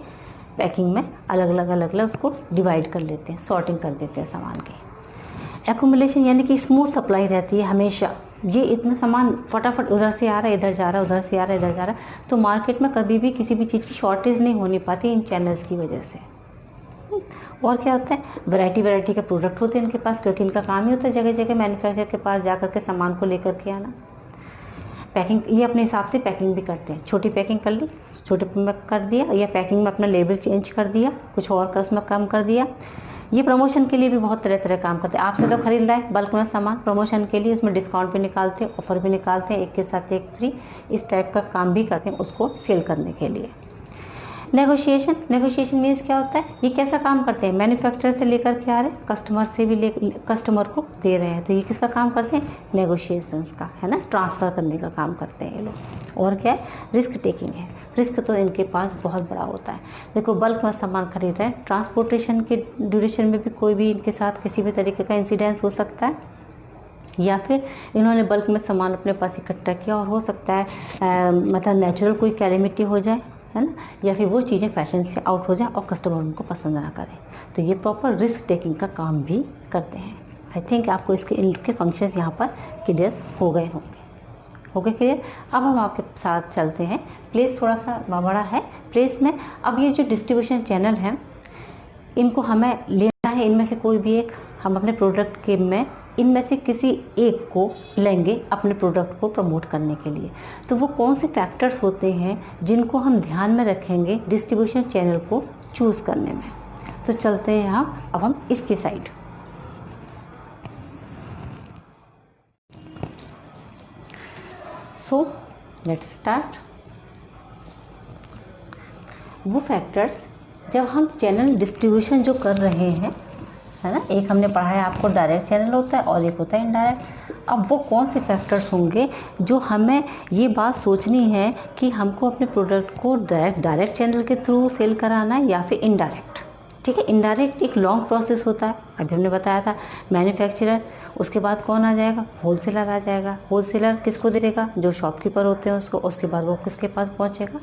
पैकिंग में अलग अलग उसको डिवाइड कर लेते हैं, सॉर्टिंग कर देते हैं सामान की। एक्यूमुलेशन यानी कि स्मूथ सप्लाई रहती है हमेशा। ये इतना सामान फटाफट उधर से आ रहा है, इधर जा रहा है, उधर से आ रहा है, इधर जा रहा है, तो मार्केट में कभी भी किसी भी चीज़ की शॉर्टेज नहीं होनी पाती इन चैनल्स की वजह से। और क्या होता है? वैरायटी के प्रोडक्ट होते हैं इनके पास, क्योंकि इनका काम ही होता है जगह जगह मैन्युफैक्चरर के पास जा करके सामान को लेकर के आना। पैकिंग ये अपने हिसाब से पैकिंग भी करते हैं। छोटी पैकिंग कर ली, छोटे में कर दिया, या पैकिंग में अपना लेबल चेंज कर दिया, कुछ और कस्म कम कर दिया। ये प्रमोशन के लिए भी बहुत तरह काम करते हैं। आपसे तो खरीद रहा है बल्क में सामान, प्रमोशन के लिए उसमें डिस्काउंट भी निकालते हैं, ऑफर भी निकालते हैं, एक के साथ एक फ्री, इस टाइप का काम भी करते हैं उसको सेल करने के लिए। नेगोशिएशन मीन्स क्या होता है? ये कैसा काम करते हैं? मैन्युफैक्चरर से लेकर के आ रहे हैं, कस्टमर से भी कस्टमर को दे रहे हैं, तो ये किसका काम करते हैं? नेगोशिएशंस का, है ना, ट्रांसफ़र करने का काम करते हैं ये लोग। और क्या है? रिस्क टेकिंग है। रिस्क तो इनके पास बहुत बड़ा होता है। देखो, बल्क में सामान खरीद रहे हैं, ट्रांसपोर्टेशन के ड्यूरेशन में भी कोई भी इनके साथ किसी भी तरीके का इंसिडेंस हो सकता है, या फिर इन्होंने बल्क में सामान अपने पास इकट्ठा किया और हो सकता है मतलब नेचुरल कोई कैलेमिटी हो जाए, है ना, या फिर वो चीज़ें फैशन से आउट हो जाए और कस्टमर उनको पसंद ना करे, तो ये प्रॉपर रिस्क टेकिंग का काम भी करते हैं। आई थिंक आपको इनके फंक्शंस यहाँ पर क्लियर हो गए होंगे। क्लियर? अब हम आपके साथ चलते हैं। प्लेस थोड़ा सा बड़ा है। प्लेस में अब ये जो डिस्ट्रीब्यूशन चैनल हैं, इनको हमें लेना है, इनमें से कोई भी एक हम अपने प्रोडक्ट के में इनमें से किसी एक को लेंगे अपने प्रोडक्ट को प्रमोट करने के लिए। तो वो कौन से फैक्टर्स होते हैं जिनको हम ध्यान में रखेंगे डिस्ट्रीब्यूशन चैनल को चूज़ करने में? तो चलते हैं अब हम इसके साइड। So let's start. वो फैक्टर्स जब हम चैनल डिस्ट्रीब्यूशन जो कर रहे हैं, है ना, एक हमने पढ़ा है आपको डायरेक्ट चैनल होता है और एक होता है इनडायरेक्ट। अब वो कौन से फैक्टर्स होंगे जो हमें ये बात सोचनी है कि हमको अपने प्रोडक्ट को डायरेक्ट चैनल के थ्रू सेल कराना है या फिर इनडायरेक्ट। ठीक है, इनडायरेक्ट एक लॉन्ग प्रोसेस होता है, अभी हमने बताया था, मैन्युफैक्चरर, उसके बाद कौन आ जाएगा, होलसेलर आ जाएगा। होलसेलर किसको देगा, जो शॉपकीपर होते हैं उसको, उसके बाद वो किसके पास पहुँचेगा,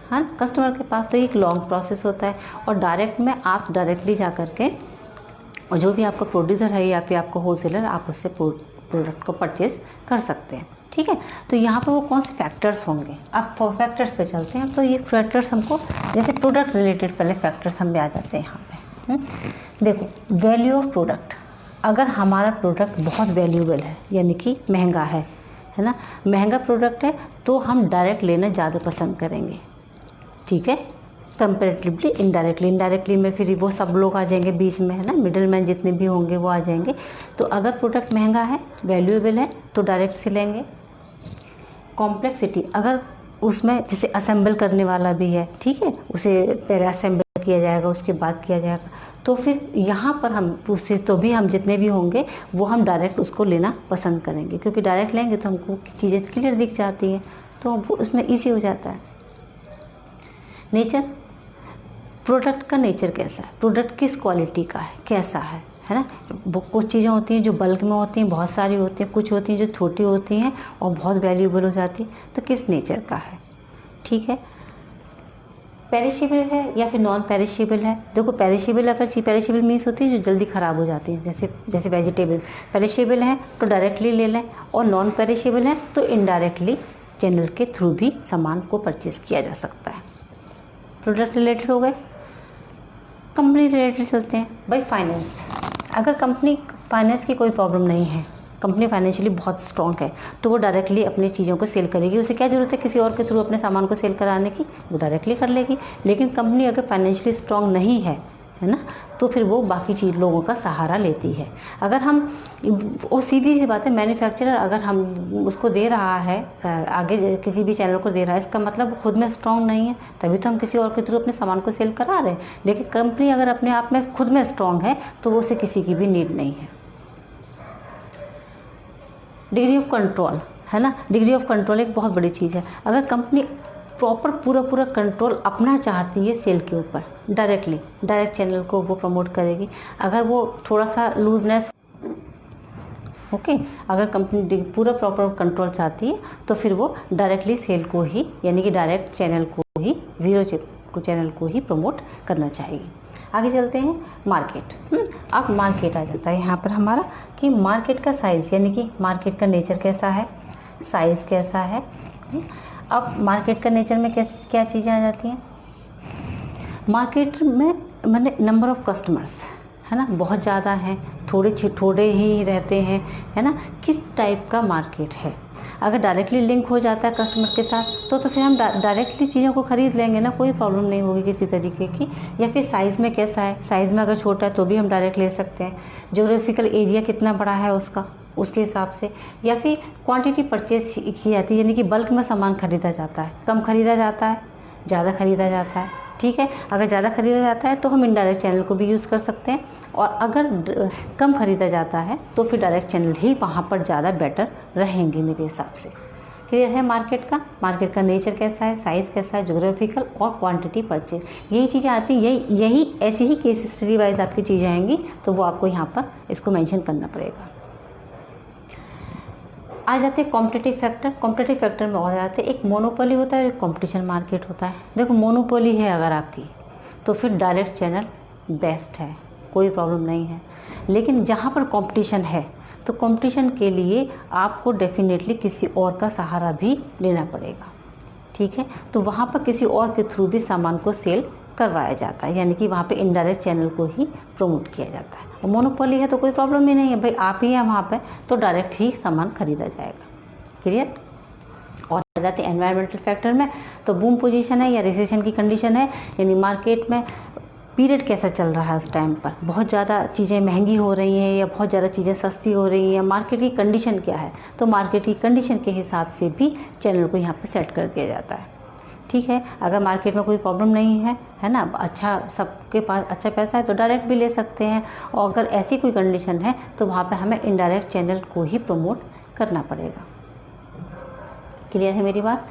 हाँ, कस्टमर के पास। तो एक लॉन्ग प्रोसेस होता है। और डायरेक्ट में आप डायरेक्टली जा करके और जो भी आपका प्रोड्यूसर है या फिर आपका होलसेलर, आप उससे प्रोडक्ट को परचेज कर सकते हैं। ठीक है, तो यहाँ पर वो कौन से फैक्टर्स होंगे, अब फैक्टर्स पे चलते हैं। तो ये फैक्टर्स हमको, जैसे प्रोडक्ट रिलेटेड पहले फैक्टर्स हम भी आ जाते हैं यहाँ पे। देखो, वैल्यू ऑफ प्रोडक्ट। अगर हमारा प्रोडक्ट बहुत वैल्यूएबल है, यानी कि महंगा है ना, महंगा प्रोडक्ट है, तो हम डायरेक्ट लेना ज़्यादा पसंद करेंगे। ठीक है, कंपेरेटिवली इनडायरेक्टली में फिर वो सब लोग आ जाएंगे बीच में, है ना, मिडिल मैन जितने भी होंगे वो आ जाएंगे। तो अगर प्रोडक्ट महंगा है, वैल्यूएबल है, तो डायरेक्ट से लेंगे। कॉम्प्लेक्सिटी, अगर उसमें जैसे असेंबल करने वाला भी है, ठीक है, उसे पहले असेंबल किया जाएगा, उसके बाद किया जाएगा, तो फिर यहाँ पर हम उससे तो भी हम जितने भी होंगे वो हम डायरेक्ट उसको लेना पसंद करेंगे, क्योंकि डायरेक्ट लेंगे तो हमको चीज़ें क्लियर दिख जाती हैं, तो वो उसमें ईजी हो जाता है। नेचर, प्रोडक्ट का नेचर कैसा है, प्रोडक्ट किस क्वालिटी का है, कैसा है ना। वो कुछ चीज़ें होती हैं जो बल्क में होती हैं, बहुत सारी होती हैं, कुछ होती हैं जो छोटी होती हैं और बहुत वैल्यूएबल हो जाती है, तो किस नेचर का है। ठीक है, पेरिशेबल है या फिर नॉन पेरिशेबल है। देखो, पेरिशेबल, अगर चीज़ पेरिशेबल मीन्स होती है जो जल्दी ख़राब हो जाती है, जैसे वेजिटेबल। पेरिशेबल है तो डायरेक्टली ले लें, और नॉन पेरिशेबल है तो इनडायरेक्टली चैनल के थ्रू भी सामान को परचेज़ किया जा सकता है। प्रोडक्ट रिलेटेड हो गए। कंपनी रिलेटेड चलते हैं भाई। फाइनेंस, अगर कंपनी फाइनेंस की कोई प्रॉब्लम नहीं है, कंपनी फाइनेंशियली बहुत स्ट्रॉन्ग है, तो वो डायरेक्टली अपनी चीज़ों को सेल करेगी। उसे क्या ज़रूरत है किसी और के थ्रू अपने सामान को सेल कराने की, वो डायरेक्टली कर लेगी। लेकिन कंपनी अगर फाइनेंशियली स्ट्रॉन्ग नहीं है ना, तो फिर वो बाकी चीज़ लोगों का सहारा लेती है। अगर हम, वो सीधी सी बात है, मैन्युफैक्चरर अगर हम उसको दे रहा है, आगे किसी भी चैनल को दे रहा है, इसका मतलब वो खुद में स्ट्रॉन्ग नहीं है, तभी तो हम किसी और के थ्रू अपने सामान को सेल करा रहे हैं। लेकिन कंपनी अगर अपने आप में खुद में स्ट्रॉन्ग है तो वो उसे किसी की भी नीड नहीं है। डिग्री ऑफ कंट्रोल, है ना, डिग्री ऑफ कंट्रोल एक बहुत बड़ी चीज़ है। अगर कंपनी प्रॉपर पूरा कंट्रोल अपना चाहती है सेल के ऊपर, डायरेक्ट चैनल को वो प्रमोट करेगी। अगर वो थोड़ा सा लूजनेस, ओके, अगर कंपनी पूरा प्रॉपर कंट्रोल चाहती है तो फिर वो डायरेक्टली सेल को ही, यानी कि डायरेक्ट चैनल को ही, जीरो चैनल को ही प्रमोट करना चाहिए। आगे चलते हैं, मार्केट। अब मार्केट आ जाता है यहाँ पर हमारा, कि मार्केट का साइज़, यानी कि मार्केट का नेचर कैसा है, साइज़ कैसा है। अब मार्केट का नेचर में क्या चीज़ें आ जाती हैं। मार्केट में मैंने नंबर ऑफ़ कस्टमर्स, है ना, बहुत ज़्यादा हैं, थोड़े ही रहते हैं, है ना, किस टाइप का मार्केट है। अगर डायरेक्टली लिंक हो जाता है कस्टमर के साथ तो फिर हम डायरेक्टली चीज़ों को ख़रीद लेंगे ना, कोई प्रॉब्लम नहीं होगी किसी तरीके की। या फिर साइज़ में कैसा है, साइज़ में अगर छोटा है तो भी हम डायरेक्ट ले सकते हैं। ज्योग्राफिकल एरिया कितना बड़ा है उसका, उसके हिसाब से। या फिर क्वांटिटी परचेज की जाती है, यानी कि बल्क में सामान ख़रीदा जाता है, कम ख़रीदा जाता है, ज़्यादा ख़रीदा जाता है। ठीक है, अगर ज़्यादा ख़रीदा जाता है तो हम इनडायरेक्ट चैनल को भी यूज़ कर सकते हैं, और अगर कम ख़रीदा जाता है तो फिर डायरेक्ट चैनल ही वहाँ पर ज़्यादा बेटर रहेंगे मेरे हिसाब से। क्लियर है मार्केट का नेचर कैसा है, साइज़ कैसा है, ज्योग्राफिकल और क्वांटिटी परचेज, यही चीज़ें आती हैं। यही ऐसी ही केस स्टडी वाइज आपकी चीज़ें आएंगी, तो वो आपको यहाँ पर इसको मेंशन करना पड़ेगा। आ जाते हैं कॉम्पिटिटिव फैक्टर। कॉम्पिटिटिव फैक्टर में और जाते हैं, एक मोनोपोली होता है, एक कॉम्पिटिशन मार्केट होता है। देखो, मोनोपोली है अगर आपकी, तो फिर डायरेक्ट चैनल बेस्ट है, कोई प्रॉब्लम नहीं है। लेकिन जहाँ पर कंपटीशन है, तो कंपटीशन के लिए आपको डेफिनेटली किसी और का सहारा भी लेना पड़ेगा। ठीक है, तो वहाँ पर किसी और के थ्रू भी सामान को सेल करवाया जाता है, यानी कि वहाँ पे इनडायरेक्ट चैनल को ही प्रमोट किया जाता है। और मोनोपोली है तो कोई प्रॉब्लम ही नहीं है भाई, आप ही हैं वहाँ पे, तो डायरेक्ट ही सामान खरीदा जाएगा। क्लियर। और आ जाते हैं एनवायरमेंटल फैक्टर में, तो बूम पोजीशन है या रिसेशन की कंडीशन है, यानी मार्केट में पीरियड कैसा चल रहा है उस टाइम पर, बहुत ज़्यादा चीज़ें महंगी हो रही हैं या बहुत ज़्यादा चीज़ें सस्ती हो रही हैं, मार्केट की कंडीशन क्या है, तो मार्केट की कंडीशन के हिसाब से भी चैनल को यहाँ पे सेट कर दिया जाता है। ठीक है, अगर मार्केट में कोई प्रॉब्लम नहीं है ना, अच्छा सबके पास अच्छा पैसा है तो डायरेक्ट भी ले सकते हैं, और अगर ऐसी कोई कंडीशन है तो वहाँ पे हमें इनडायरेक्ट चैनल को ही प्रमोट करना पड़ेगा। क्लियर है मेरी बात?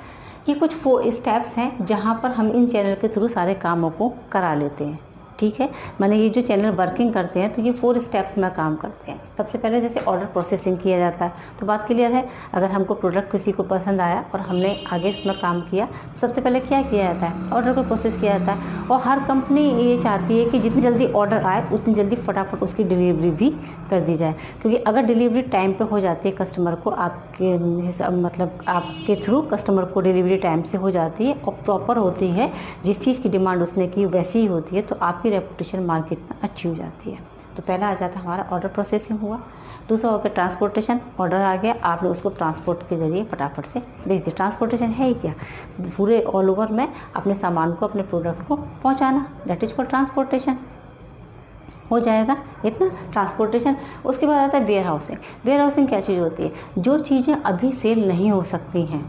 ये कुछ 4 स्टेप्स हैं जहाँ पर हम इन चैनल के थ्रू सारे कामों को करा लेते हैं। ठीक है, मैंने ये जो चैनल वर्किंग करते हैं तो ये 4 स्टेप्स में काम करते हैं। सबसे पहले जैसे ऑर्डर प्रोसेसिंग किया जाता है, तो बात क्लियर है, अगर हमको प्रोडक्ट किसी को पसंद आया और हमने आगे उसमें काम किया तो सबसे पहले क्या किया जाता है, ऑर्डर को प्रोसेस किया जाता है। और हर कंपनी ये चाहती है कि जितनी जल्दी ऑर्डर आए उतनी जल्दी फटाफट उसकी डिलीवरी भी कर दी जाए, क्योंकि अगर डिलीवरी टाइम पे हो जाती है कस्टमर को, आपके मतलब आपके थ्रू कस्टमर को डिलीवरी टाइम से हो जाती है और प्रॉपर होती है, जिस चीज़ की डिमांड उसने की वैसी ही होती है, तो आपकी रेपुटेशन मार्केट में अच्छी हो जाती है। तो पहला आ जाता है हमारा ऑर्डर प्रोसेसिंग हुआ। दूसरा हो गया ट्रांसपोर्टेशन, ऑर्डर आ गया, आपने उसको ट्रांसपोर्ट के जरिए फटाफट से भेज दिया। ट्रांसपोर्टेशन है ही क्या, पूरे ऑल ओवर में अपने सामान को, अपने प्रोडक्ट को पहुंचाना, दैट इज कॉल्ड ट्रांसपोर्टेशन। हो जाएगा इतना ट्रांसपोर्टेशन। उसके बाद आता है वेयर हाउसिंग। वेयर हाउसिंग क्या चीज़ होती है, जो चीज़ें अभी सेल नहीं हो सकती हैं,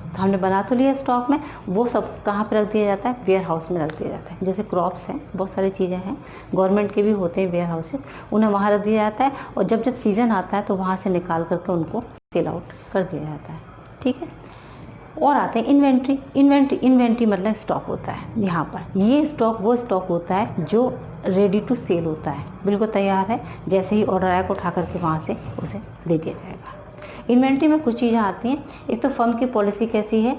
तो हमने बना तो लिया स्टॉक में, वो सब कहाँ पे रख दिया जाता है, वेयर हाउस में रख दिया जाता है। जैसे क्रॉप्स हैं, बहुत सारी चीज़ें हैं, गवर्नमेंट के भी होते हैं वेयर हाउसेस, उन्हें वहाँ रख दिया जाता है, और जब जब सीज़न आता है तो वहाँ से निकाल करके उनको सेल आउट कर दिया जाता है। ठीक है, और आते हैं इन्वेंट्री। इन्वेंट्री मतलब स्टॉक होता है। यहाँ पर ये स्टॉक वो स्टॉक होता है जो रेडी टू सेल होता है, बिल्कुल तैयार है, जैसे ही ऑर्डर आया उठा करके वहाँ से उसे दे दिया जाएगा। इन्वेंट्री में कुछ चीज़ें आती हैं। एक तो फर्म की पॉलिसी कैसी है,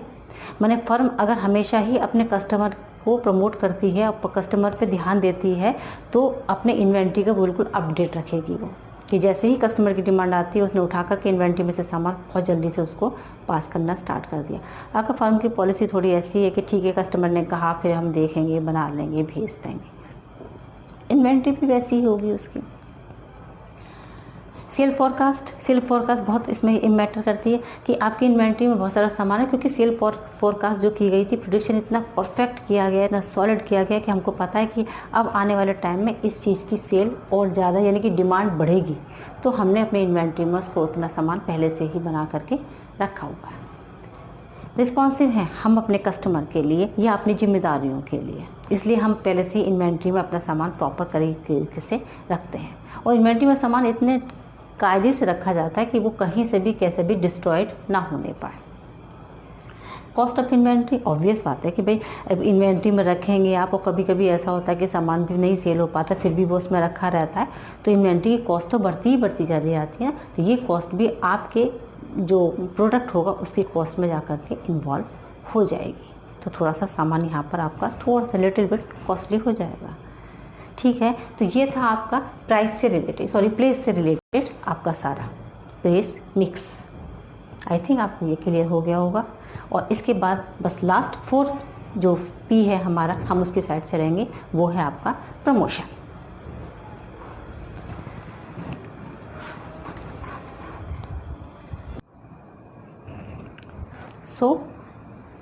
माने फर्म अगर हमेशा ही अपने कस्टमर को प्रमोट करती है और कस्टमर पे ध्यान देती है, तो अपने इन्वेंट्री का बिल्कुल अपडेट रखेगी वो, कि जैसे ही कस्टमर की डिमांड आती है उसने उठा करके इन्वेंट्री में से सामान बहुत जल्दी से उसको पास करना स्टार्ट कर दिया। अगर फर्म की पॉलिसी थोड़ी ऐसी है कि ठीक है कस्टमर ने कहा फिर हम देखेंगे, बना लेंगे, भेज देंगे, इन्वेंट्री भी वैसी ही होगी उसकी। सेल फोरकास्ट बहुत इसमें मैटर करती है कि आपकी इन्वेंट्री में बहुत सारा सामान है, क्योंकि सेल फोरकास्ट जो की गई थी, प्रेडिक्शन इतना परफेक्ट किया गया, इतना सॉलिड किया गया कि हमको पता है कि अब आने वाले टाइम में इस चीज़ की सेल और ज़्यादा यानी कि डिमांड बढ़ेगी, तो हमने अपनी इन्वेंट्री में उसको उतना सामान पहले से ही बना करके रखा हुआ है। रिस्पॉन्सिव हैं हम अपने कस्टमर के लिए या अपनी जिम्मेदारियों के लिए, इसलिए हम पहले से ही इन्वेंट्री में अपना सामान प्रॉपर तरीके से रखते हैं, और इन्वेंट्री में सामान इतने कायदे से रखा जाता है कि वो कहीं से भी कैसे भी डिस्ट्रॉयड ना होने पाए। कॉस्ट ऑफ इन्वेंट्री, ऑब्वियस बात है कि भाई अब इन्वेंट्री में रखेंगे आप, और कभी कभी ऐसा होता है कि सामान भी नहीं सेल हो पाता, फिर भी वो उसमें रखा रहता है, तो इन्वेंट्री की कॉस्ट तो बढ़ती ही बढ़ती चली जाती है। तो ये कॉस्ट भी आपके जो प्रोडक्ट होगा उसकी कॉस्ट में जा कर के इन्वॉल्व हो जाएगी, तो थोड़ा सा सामान यहाँ पर आपका थोड़ा सा लिटिल बिट कॉस्टली हो जाएगा। ठीक है, तो ये था आपका प्लेस से रिलेटेड आपका सारा प्रेस मिक्स। आई थिंक आपको ये क्लियर हो गया होगा। और इसके बाद बस लास्ट 4 जो पी है हमारा, हम उसकी साइड चलेंगे, वो है आपका promotion. So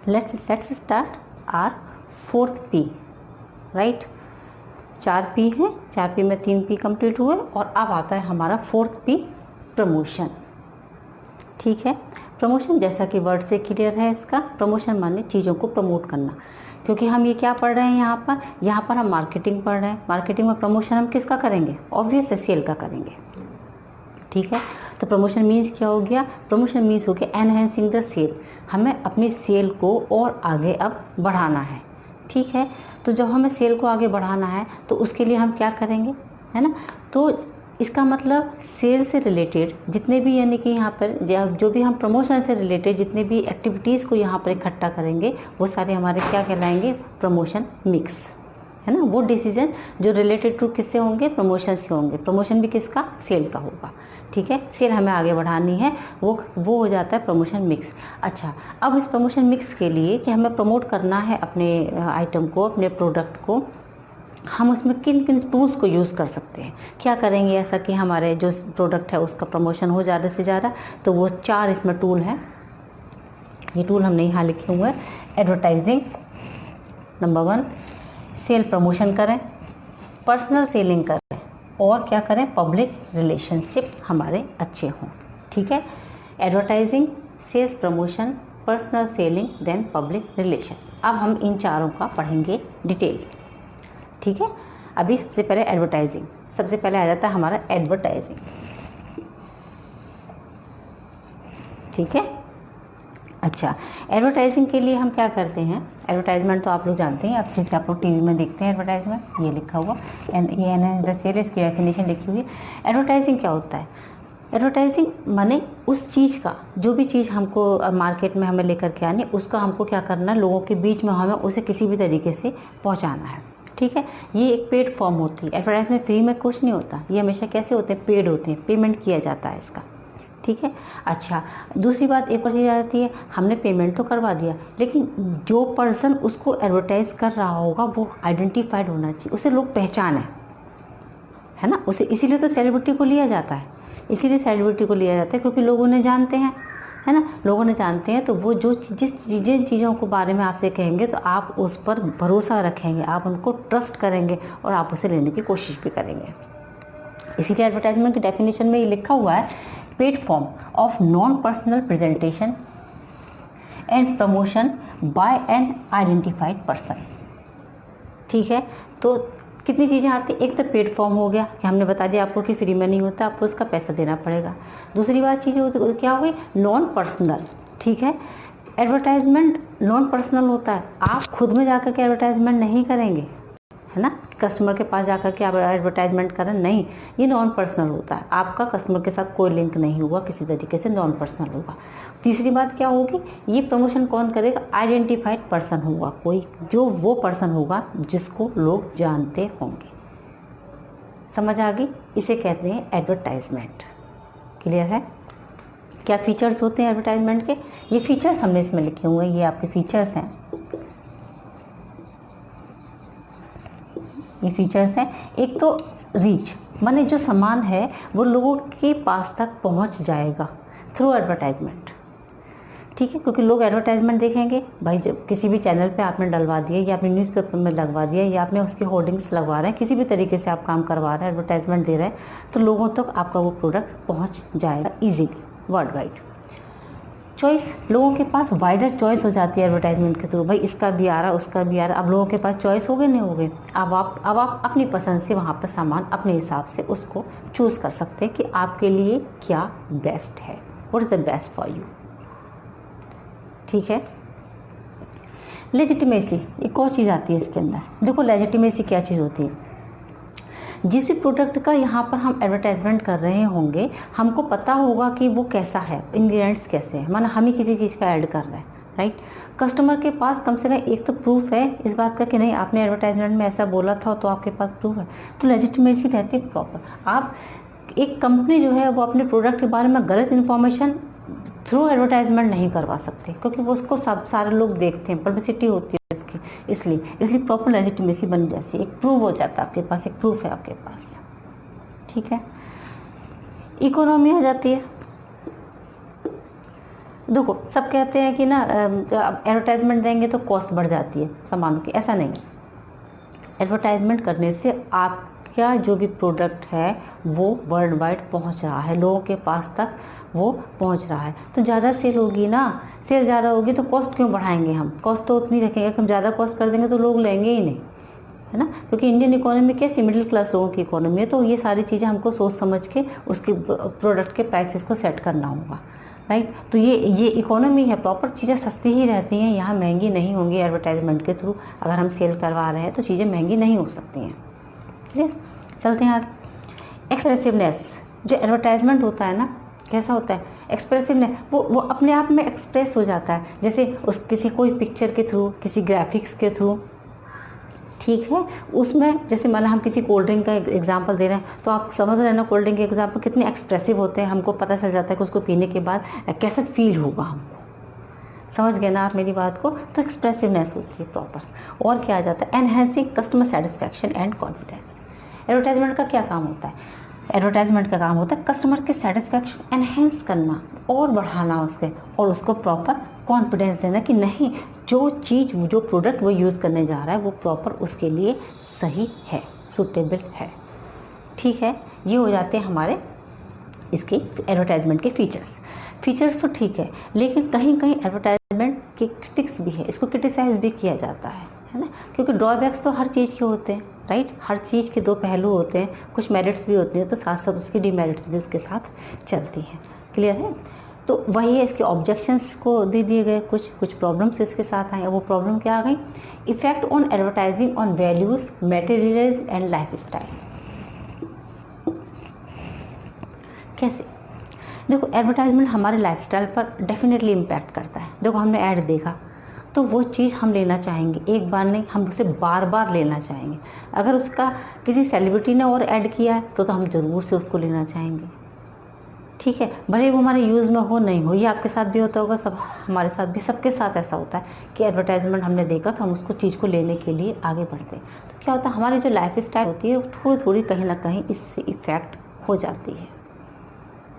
let's start our 4th P, right. 4 P हैं, 4 पी में 3 पी कंप्लीट हुए, और अब आता है हमारा 4th पी, प्रमोशन। ठीक है, प्रमोशन जैसा कि वर्ड से क्लियर है इसका, प्रमोशन माने चीज़ों को प्रमोट करना, क्योंकि हम ये क्या पढ़ रहे हैं यहाँ पर हम मार्केटिंग पढ़ रहे हैं। मार्केटिंग में प्रमोशन हम किसका करेंगे, ऑब्वियस है सेल का करेंगे। ठीक है, तो प्रमोशन मीन्स क्या हो गया, प्रमोशन मीन्स हो गया एनहेंसिंग द सेल, हमें अपनी सेल को और आगे अब बढ़ाना है। ठीक है, तो जब हमें सेल को आगे बढ़ाना है तो उसके लिए हम क्या करेंगे, है ना। तो इसका मतलब सेल से रिलेटेड जितने भी यानी कि यहाँ पर जो भी हम प्रमोशन से रिलेटेड जितने भी एक्टिविटीज़ को यहाँ पर इकट्ठा करेंगे, वो सारे हमारे क्या कहलाएंगे, प्रमोशन मिक्स, है ना। वो डिसीजन जो रिलेटेड टू किससे होंगे, प्रमोशन से होंगे। प्रमोशन भी किसका, सेल का होगा। ठीक है, सेल हमें आगे बढ़ानी है, वो हो जाता है प्रमोशन मिक्स। अच्छा, अब इस प्रमोशन मिक्स के लिए कि हमें प्रमोट करना है अपने आइटम को, अपने प्रोडक्ट को, हम उसमें किन किन टूल्स को यूज़ कर सकते हैं, क्या करेंगे ऐसा कि हमारे जो प्रोडक्ट है उसका प्रमोशन हो ज़्यादा से ज़्यादा। तो वो 4 इसमें टूल हैं, ये टूल हमने यहाँ लिखे हुए हैं। एडवर्टाइजिंग नंबर 1, सेल प्रमोशन करें, पर्सनल सेलिंग करें और क्या करें, पब्लिक रिलेशनशिप हमारे अच्छे हों। ठीक है, advertising, sales promotion, personal selling, then public relation. अब हम इन चारों का पढ़ेंगे डिटेल। ठीक है, अभी सबसे पहले एडवर्टाइजिंग, सबसे पहले आ जाता है हमारा एडवर्टाइजिंग। ठीक है, अच्छा, एडवर्टाइजिंग के लिए हम क्या करते हैं, एडवर्टाइजमेंट तो आप लोग जानते हैं, अब जैसे आप लोग टीवी में देखते हैं एडवर्टाइजमेंट, ये लिखा हुआ एन द सेल, इसकी डेफिनेशन लिखी हुई है। एडवर्टाइजिंग क्या होता है, एडवर्टाइजिंग माने उस चीज़ का, जो भी चीज़ हमको मार्केट में हमें लेकर के आनी, उसका हमको क्या करना है, लोगों के बीच में हमें उसे किसी भी तरीके से पहुंचाना है। ठीक है, ये एक पेड फॉर्म होती है, एडवर्टाइजमेंट फ्री में कुछ नहीं होता, ये हमेशा कैसे होते हैं, पेड होते हैं, पेमेंट किया जाता है इसका। ठीक है, अच्छा, दूसरी बात एक और चीज़ आ जाती है, हमने पेमेंट तो करवा दिया, लेकिन जो पर्सन उसको एडवर्टाइज़ कर रहा होगा वो आइडेंटिफाइड होना चाहिए, उसे लोग पहचाने, है ना, उसे, इसीलिए तो सेलिब्रिटी को लिया जाता है, इसीलिए सेलिब्रिटी को लिया जाता है क्योंकि लोग उन्हें जानते हैं, है ना, लोग उन्हें जानते हैं, तो वो जो जिन चीज़ों को बारे में आपसे कहेंगे तो आप उस पर भरोसा रखेंगे, आप उनको ट्रस्ट करेंगे और आप उसे लेने की कोशिश भी करेंगे। इसीलिए एडवर्टाइजमेंट की डेफिनेशन में ये लिखा हुआ है, paid form of non personal presentation and promotion by an identified person. ठीक है, तो कितनी चीज़ें आती हैं, एक तो पेड फॉर्म हो गया कि हमने बता दिया आपको कि फ्री में नहीं होता, आपको उसका पैसा देना पड़ेगा। दूसरी बात चीज़ क्या हुई, नॉन पर्सनल। ठीक है, एडवर्टाइजमेंट नॉन पर्सनल होता है, आप खुद में जाकर के एडवर्टाइजमेंट नहीं करेंगे, है ना, कस्टमर के पास जाकर के आप एडवर्टाइजमेंट करें, नहीं, ये नॉन पर्सनल होता है, आपका कस्टमर के साथ कोई लिंक नहीं हुआ किसी तरीके से, नॉन पर्सनल होगा। तीसरी बात क्या होगी, ये प्रमोशन कौन करेगा, आइडेंटिफाइड पर्सन होगा, कोई जो वो पर्सन होगा जिसको लोग जानते होंगे। समझ आ गई, इसे कहते हैं एडवर्टाइजमेंट। क्लियर है, क्या फीचर्स होते हैं एडवर्टाइजमेंट के, ये फीचर्स हमने इसमें लिखे हुए हैं, ये आपके फीचर्स हैं, ये फीचर्स हैं। एक तो रीच, माने जो सामान है वो लोगों के पास तक पहुंच जाएगा थ्रू एडवर्टाइजमेंट। ठीक है, क्योंकि लोग एडवर्टाइजमेंट देखेंगे, भाई जब किसी भी चैनल पे आपने डलवा दिया या आपने न्यूज़पेपर में लगवा दिया या आपने उसकी होर्डिंग्स लगवा रहे हैं, किसी भी तरीके से आप काम करवा रहे हैं, एडवर्टाइजमेंट दे रहे हैं, तो लोगों तक आपका वो प्रोडक्ट पहुँच जाएगा ईजीली, वर्ल्ड वाइड। चॉइस, लोगों के पास वाइडर चॉइस हो जाती है एडवर्टाइजमेंट के थ्रू, भाई इसका भी आ रहा, उसका भी आ रहा, अब लोगों के पास चॉइस हो गए, नहीं हो गए, अब आप अपनी पसंद से वहाँ पर सामान अपने हिसाब से उसको चूज़ कर सकते हैं कि आपके लिए क्या बेस्ट है, what is the best for you. ठीक है, लेजिटिमेसी एक और चीज़ आती है इसके अंदर। देखो लेजिटिमेसी क्या चीज़ होती है, जिस भी प्रोडक्ट का यहाँ पर हम एडवर्टाइजमेंट कर रहे होंगे, हमको पता होगा कि वो कैसा है, इंग्रेडिएंट्स कैसे हैं, माना हम ही किसी चीज़ का ऐड कर रहे हैं, राइट। कस्टमर के पास कम से कम एक तो प्रूफ है इस बात का कि नहीं आपने एडवर्टाइजमेंट में ऐसा बोला था, तो आपके पास प्रूफ है, तो लेजिटिमेसी रहती है प्रॉपर। आप एक कंपनी जो है वो अपने प्रोडक्ट के बारे में गलत इन्फॉर्मेशन थ्रू एडवर्टाइजमेंट नहीं करवा सकते, क्योंकि वो उसको सब सारे लोग देखते हैं, पब्लिसिटी होती है उसकी, इसलिए प्रॉपर लेजिटिमेसी बन जैसी एक प्रूफ हो जाता है आपके पास, एक प्रूफ है आपके पास। ठीक है, इकोनॉमी आ जाती है। देखो सब कहते हैं कि ना एडवर्टाइजमेंट देंगे तो कॉस्ट बढ़ जाती है सामानों की, ऐसा नहीं। एडवर्टाइजमेंट करने से आपका जो भी प्रोडक्ट है वो वर्ल्ड वाइड पहुंच रहा है, लोगों के पास तक वो पहुंच रहा है, तो ज़्यादा सेल होगी ना, सेल ज़्यादा होगी तो कॉस्ट क्यों बढ़ाएंगे हम, कॉस्ट तो उतनी रखेंगे, हम ज़्यादा कॉस्ट कर देंगे तो लोग लेंगे ही नहीं, है ना, क्योंकि इंडियन इकोनॉमी कैसी मिडिल क्लास लोगों की इकोनॉमी है, तो ये सारी चीज़ें हमको सोच समझ के उसके प्रोडक्ट के प्राइसेस को सेट करना होगा, राइट। तो ये इकोनॉमी है, प्रॉपर चीज़ें सस्ती ही रहती हैं, यहाँ महंगी नहीं होंगी एडवर्टाइजमेंट के थ्रू। अगर हम सेल करवा रहे हैं तो चीज़ें महंगी नहीं हो सकती हैं। क्लियर, चलते हैं आगे। एक्सप्रेसिवनेस, जो एडवर्टाइजमेंट होता है ना, कैसा होता है एक्सप्रेसिवनेस, वो अपने आप में एक्सप्रेस हो जाता है, जैसे उस किसी कोई पिक्चर के थ्रू, किसी ग्राफिक्स के थ्रू। ठीक है, उसमें जैसे मान हम किसी कोल्ड ड्रिंक का एग्जांपल दे रहे हैं, तो आप समझ रहे हैं ना कोल्ड ड्रिंक के एग्जांपल कितने एक्सप्रेसिव होते हैं, हमको पता चल जाता है कि उसको पीने के बाद कैसा फील होगा हमको। समझ गए ना आप मेरी बात को, तो एक्सप्रेसिवनेस होती है प्रॉपर। और क्या आ जाता है, enhancing customer satisfaction and confidence. Advertisement का क्या काम होता है, एडवर्टाइजमेंट का काम होता है कस्टमर के सेटिस्फैक्शन एनहेंस करना और बढ़ाना उसके, और उसको प्रॉपर कॉन्फिडेंस देना कि नहीं जो चीज़ जो प्रोडक्ट वो यूज़ करने जा रहा है वो प्रॉपर उसके लिए सही है, सूटेबल है। ठीक है, ये हो जाते हैं हमारे इसके एडवर्टाइजमेंट के फीचर्स तो ठीक है, लेकिन कहीं कहीं एडवर्टाइजमेंट के क्रिटिक्स भी है, इसको क्रिटिसाइज भी किया जाता है ना, क्योंकि ड्रॉबैक्स तो हर चीज़ के होते हैं, राइट। हर चीज़ के दो पहलू होते हैं, कुछ मेरिट्स भी होते हैं तो साथ साथ उसकी डिमेरिट्स भी उसके साथ चलती हैं। क्लियर है? तो वही है, इसके ऑब्जेक्शंस को दे दिए गए, कुछ प्रॉब्लम्स इसके साथ आए। वो प्रॉब्लम क्या आ गई? Effect on advertising on values, materials and life style. कैसे? देखो, एडवर्टाइजमेंट हमारे लाइफस्टाइल पर डेफिनेटली इम्पैक्ट करता है। देखो, हमने ऐड देखा तो वो चीज़ हम लेना चाहेंगे, एक बार नहीं, हम उसे बार बार लेना चाहेंगे। अगर उसका किसी सेलिब्रिटी ने और ऐड किया है तो हम ज़रूर से उसको लेना चाहेंगे। ठीक है, भले वो हमारे यूज़ में हो नहीं हो, ये आपके साथ भी होता होगा, सब हमारे साथ भी, सबके साथ ऐसा होता है कि एडवर्टाइजमेंट हमने देखा तो हम उसको चीज़ को लेने के लिए आगे बढ़ते हैं। तो क्या होता है, हमारी जो लाइफ स्टाइल होती है थोड़ी थोड़ी कहीं ना कहीं इससे इफ़ेक्ट हो जाती है।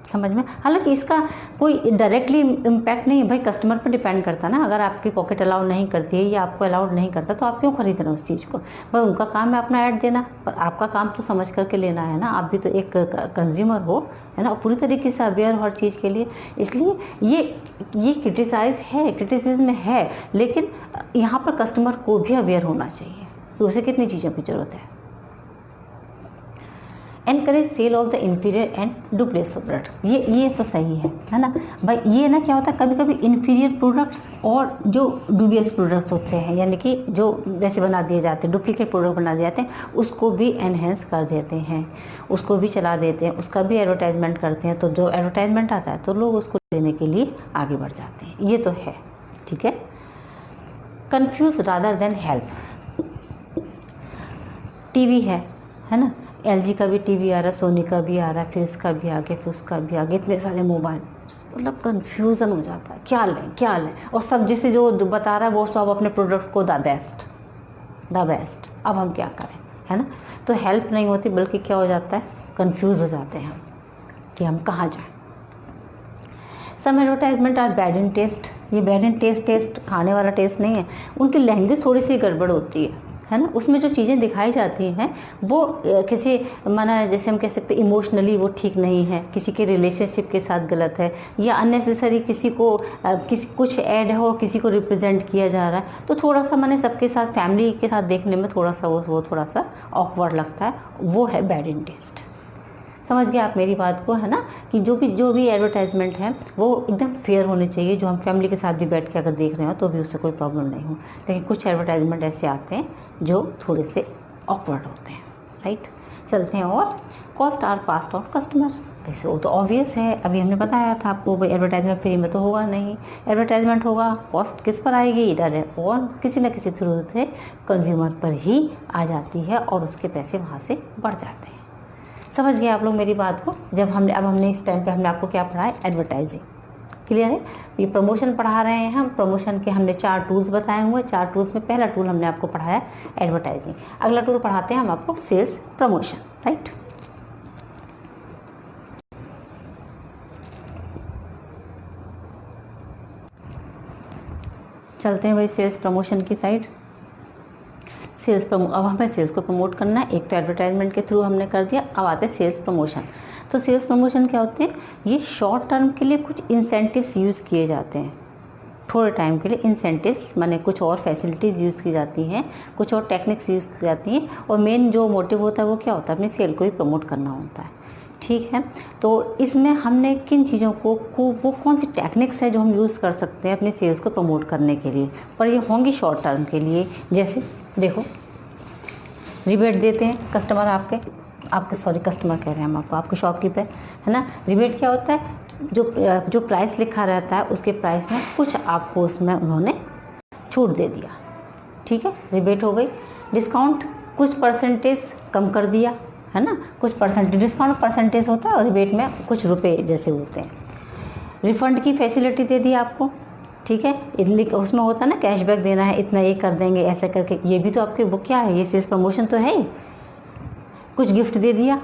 समझ में? हालांकि इसका कोई डायरेक्टली इम्पैक्ट नहीं है भाई, कस्टमर पर डिपेंड करता है ना। अगर आपकी पॉकेट अलाउ नहीं करती है या आपको अलाउड नहीं करता तो आप क्यों खरीद रहे हो उस चीज़ को? भाई उनका काम है अपना ऐड देना, पर आपका काम तो समझ करके लेना है ना। आप भी तो एक कंज्यूमर हो, है ना, पूरी तरीके से अवेयर हो हर चीज़ के लिए। इसलिए ये क्रिटिसिज्म है, लेकिन यहाँ पर कस्टमर को भी अवेयर होना चाहिए कि उसे कितनी चीज़ों की ज़रूरत है। Encourage sale of the inferior and duplicate product, ये तो सही है ना भाई। ये ना क्या होता है, कभी कभी इन्फीरियर प्रोडक्ट्स और जो डुबियस प्रोडक्ट्स होते हैं, यानी कि जो वैसे बना दिए जाते हैं, डुप्लीकेट प्रोडक्ट बना दिए जाते हैं, उसको भी एनहेंस कर देते हैं, उसको भी चला देते हैं, उसका भी एडवर्टाइजमेंट करते हैं। तो जो एडवर्टाइजमेंट आता है तो लोग उसको लेने के लिए आगे बढ़ जाते हैं, ये तो है। ठीक है। Confuse rather than help. TV है ना, LG का भी टीवी आ रहा है, सोनी का भी आ रहा है, फिर इसका भी आ गया, फिर उसका भी आ गया, इतने सारे मोबाइल, मतलब कन्फ्यूज़न हो जाता है, क्या लें। और सब जैसे जो बता रहा है वो सब अपने प्रोडक्ट को द बेस्ट, अब हम क्या करें, है ना। तो हेल्प नहीं होती, बल्कि क्या हो जाता है, कन्फ्यूज़ हो जाते हैं हम कि हम कहाँ जाएँ। Some advertisement are bad in taste. ये बैड इन टेस्ट खाने वाला टेस्ट नहीं है, उनकी लैंग्वेज थोड़ी सी गड़बड़ होती है ना। उसमें जो चीज़ें दिखाई जाती हैं वो किसी माना, जैसे हम कह सकते हैं इमोशनली वो ठीक नहीं है, किसी के रिलेशनशिप के साथ गलत है, या अननेसेसरी किसी कुछ ऐड हो, किसी को रिप्रेजेंट किया जा रहा है, तो थोड़ा सा मैंने सबके साथ, फैमिली के साथ देखने में थोड़ा सा वो थोड़ा सा ऑकवर्ड लगता है, वो है बैड इन टेस्ट। समझ गए आप मेरी बात को, है ना, कि जो भी एडवर्टाइजमेंट है वो एकदम फेयर होने चाहिए, जो हम फैमिली के साथ भी बैठ के अगर देख रहे हो तो भी उससे कोई प्रॉब्लम नहीं हो। लेकिन कुछ एडवर्टाइजमेंट ऐसे आते हैं जो थोड़े से ऑकवर्ड होते हैं, राइट। चलते हैं, और cost are passed on customer. वैसे वो तो ऑब्वियस है, अभी हमने बताया था आपको, भाई एडवर्टाइजमेंट फ्री में तो होगा नहीं, एडवर्टाइजमेंट होगा, कॉस्ट किस पर आएगी, डायरेक्ट और किसी न किसी थ्रू से कंज्यूमर पर ही आ जाती है, और उसके पैसे वहाँ से बढ़ जाते हैं। समझ गए आप लोग मेरी बात को? अब हमने इस टाइम पे हमने आपको क्या पढ़ा है, एडवर्टाइजिंग। क्लियर है? ये प्रमोशन पढ़ा रहे हैं हम, प्रमोशन के हमने 4 टूल्स बताए हुए, 4 टूल्स में पहला टूल हमने आपको पढ़ाया एडवर्टाइजिंग। अगला टूल पढ़ाते हैं हम आपको सेल्स प्रमोशन, राइट। चलते हैं भाई सेल्स प्रमोशन की साइड। अब हमें सेल्स को प्रमोट करना है, एक तो एडवर्टाइजमेंट के थ्रू हमने कर दिया, अब आते हैं सेल्स प्रमोशन। तो सेल्स प्रमोशन क्या होते हैं, ये शॉर्ट टर्म के लिए कुछ इंसेंटिव्स यूज़ किए जाते हैं, थोड़े टाइम के लिए इंसेंटिव्स, माने कुछ और फैसिलिटीज़ यूज़ की जाती हैं, कुछ और टेक्निक्स यूज़ की जाती हैं, और मेन जो मोटिव होता है वो क्या होता है, अपनी सेल को ही प्रमोट करना होता है। ठीक है, तो इसमें हमने किन चीज़ों को वो कौन सी टेक्निक्स है जो हम यूज़ कर सकते हैं अपने सेल्स को प्रमोट करने के लिए, पर ये होंगी शॉर्ट टर्म के लिए। जैसे देखो, रिबेट देते हैं कस्टमर कस्टमर कह रहे हैं हम आपके शॉपकीपर, है ना। रिबेट क्या होता है, जो प्राइस लिखा रहता है उसके प्राइस में कुछ आपको उसमें उन्होंने छूट दे दिया, ठीक है, रिबेट हो गई। डिस्काउंट, कुछ परसेंटेज कम कर दिया, है ना, कुछ परसेंटेज, डिस्काउंट परसेंटेज होता है और रिबेट में कुछ रुपए जैसे होते हैं। रिफंड की फैसिलिटी दे दी आपको, ठीक है, उसमें होता है ना कैशबैक देना है, इतना ये कर देंगे ऐसा करके, ये भी तो आपके वो क्या है, ये सेल्स प्रमोशन तो है ही। कुछ गिफ्ट दे दिया,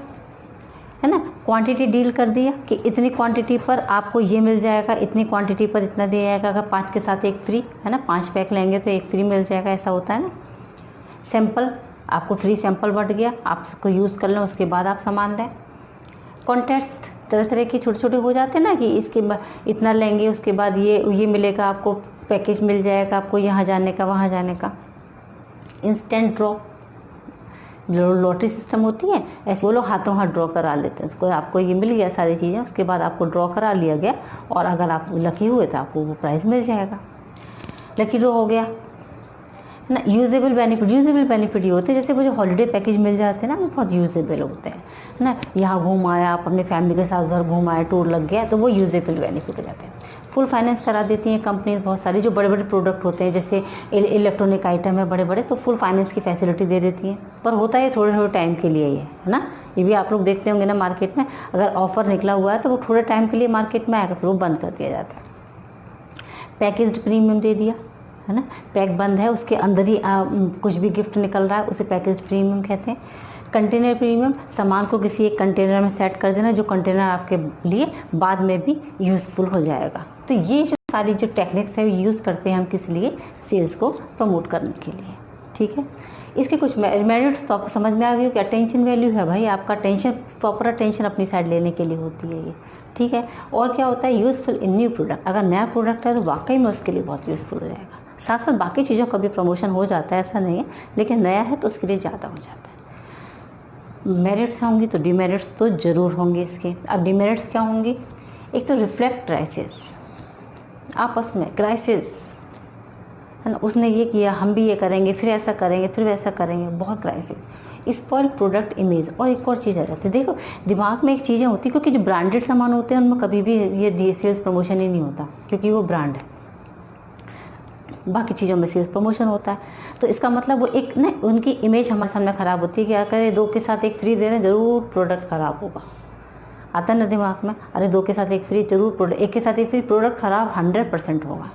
है ना, क्वांटिटी डील कर दिया कि इतनी क्वांटिटी पर आपको ये मिल जाएगा, इतनी क्वांटिटी पर इतना दिया जाएगा, अगर 5 के साथ 1 फ्री, है ना, 5 पैक लेंगे तो 1 फ्री मिल जाएगा, ऐसा होता है ना। सैंपल आपको फ्री सैंपल बट गया, आप उसको यूज़ कर लें, उसके बाद आप सामान लें। कॉन्टेस्ट तरह तरह के छोटे छोटे हो जाते हैं ना, कि इसके इतना लेंगे उसके बाद ये मिलेगा, आपको पैकेज मिल जाएगा, आपको यहाँ जाने का वहाँ जाने का। इंस्टेंट ड्रॉ, जो लॉटरी सिस्टम होती है, ऐसे वो लोग हाथों हाथ ड्रॉ करा लेते हैं उसको। आपको ये मिल गया सारी चीज़ें, उसके बाद आपको ड्रॉ करा लिया गया, और अगर आप लकी हुए तो आपको वो प्राइज़ मिल जाएगा। लकी ड्रॉ हो गया ना। यूजेबल बेनिफिट ये होते हैं, जैसे वो जो हॉलीडे पैकेज मिल जाते हैं ना, वो बहुत यूजेबल होते हैं ना। यहाँ घूम आए आप अपने फैमिली के साथ, उधर घूम आए, टूर लग गया, तो वो यूजेबल बेनिफिट हो जाते हैं। फुल फाइनेंस करा देती हैं कंपनी बहुत सारी, जो बड़े बड़े प्रोडक्ट होते हैं, जैसे इलेक्ट्रॉनिक आइटम है बड़े बड़े, तो फुल फाइनेंस की फैसिलिटी दे देती हैं। पर होता है थोड़े थोड़े टाइम के लिए है ना। ये भी आप लोग देखते होंगे ना मार्केट में, अगर ऑफर निकला हुआ है तो वो थोड़े टाइम के लिए मार्केट में आएगा, फिर वो बंद कर दिया जाता है। पैकेज्ड प्रीमियम दे दिया है ना, पैक बंद है, उसके अंदर ही कुछ भी गिफ्ट निकल रहा है, उसे पैकेज प्रीमियम कहते हैं। कंटेनर प्रीमियम, सामान को किसी एक कंटेनर में सेट कर देना, जो कंटेनर आपके लिए बाद में भी यूज़फुल हो जाएगा। तो ये जो सारी जो टेक्निक्स है यूज़ करते हैं हम किस लिए, सेल्स को प्रमोट करने के लिए। ठीक है, इसके कुछ मेरिट्स तो आपको समझ में आ गई कि अटेंशन वैल्यू है भाई, आपका अटेंशन, प्रॉपर अटेंशन अपनी साइड लेने के लिए होती है ये। ठीक है, और क्या होता है, यूज़फुल इन न्यू प्रोडक्ट, अगर नया प्रोडक्ट है तो वाकई में उसके लिए बहुत यूज़फुल हो जाएगा। साथ साथ बाकी चीज़ों का भी प्रमोशन हो जाता है, ऐसा नहीं है, लेकिन नया है तो उसके लिए ज़्यादा हो जाता है। मेरिट्स होंगी तो डिमेरिट्स तो ज़रूर होंगे इसके। अब डिमेरिट्स क्या होंगी, एक तो रिफ्लेक्ट क्राइसिस, आपस में क्राइसिस है ना, उसने ये किया हम भी ये करेंगे, फिर ऐसा करेंगे, फिर वैसा करेंगे, बहुत क्राइसिस। स्पॉइल प्रोडक्ट इमेज, और एक और चीज़ आ जाती है, देखो दिमाग में एक चीज़ें होती है, क्योंकि जो ब्रांडेड सामान होते हैं उनमें कभी भी ये सेल्स प्रमोशन ही नहीं होता, क्योंकि वो ब्रांड है। बाकी चीज़ों में सेल्स प्रमोशन होता है, तो इसका मतलब वो एक ना उनकी इमेज हमारे सामने ख़राब होती है कि अगर 2 के साथ 1 फ्री दे रहे हैं, ज़रूर प्रोडक्ट ख़राब होगा। आता है ना दिमाग में, अरे 2 के साथ 1 फ्री, जरूर प्रोडक्ट, 1 के साथ 1 फ्री, प्रोडक्ट ख़राब 100% होगा।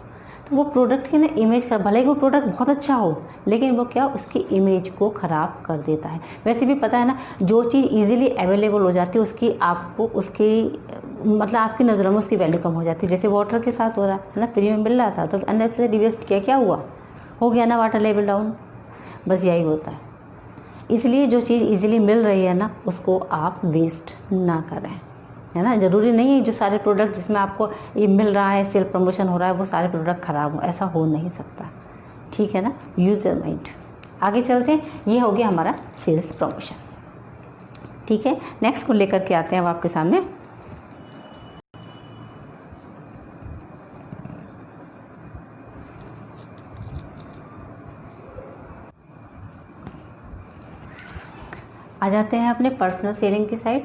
तो वो प्रोडक्ट की ना इमेज का, भले ही वो प्रोडक्ट बहुत अच्छा हो, लेकिन वो क्या, उसकी इमेज को ख़राब कर देता है। वैसे भी पता है ना, जो चीज़ इजीली अवेलेबल हो जाती है उसकी आपको उसकी मतलब आपकी नज़रों में उसकी वैल्यू कम हो जाती है। जैसे वाटर के साथ हो रहा है ना, फ्री में मिल रहा था तो अननेसेसरी वेस्ट किया, क्या हुआ, हो गया ना वाटर लेवल डाउन। बस यही होता है। इसलिए जो चीज़ इजीली मिल रही है ना, उसको आप वेस्ट ना करें, है ना। ज़रूरी नहीं है जो सारे प्रोडक्ट जिसमें आपको ये मिल रहा है, सेल प्रमोशन हो रहा है, वो सारे प्रोडक्ट ख़राब हो, ऐसा हो नहीं सकता। ठीक है ना, यूज़ योर माइंड। आगे चलते हैं, ये हो गया हमारा सेल्स प्रमोशन। ठीक है, नेक्स्ट को लेकर के आते हैं अब आपके सामने। आ जाते हैं अपने पर्सनल सेलिंग की साइड।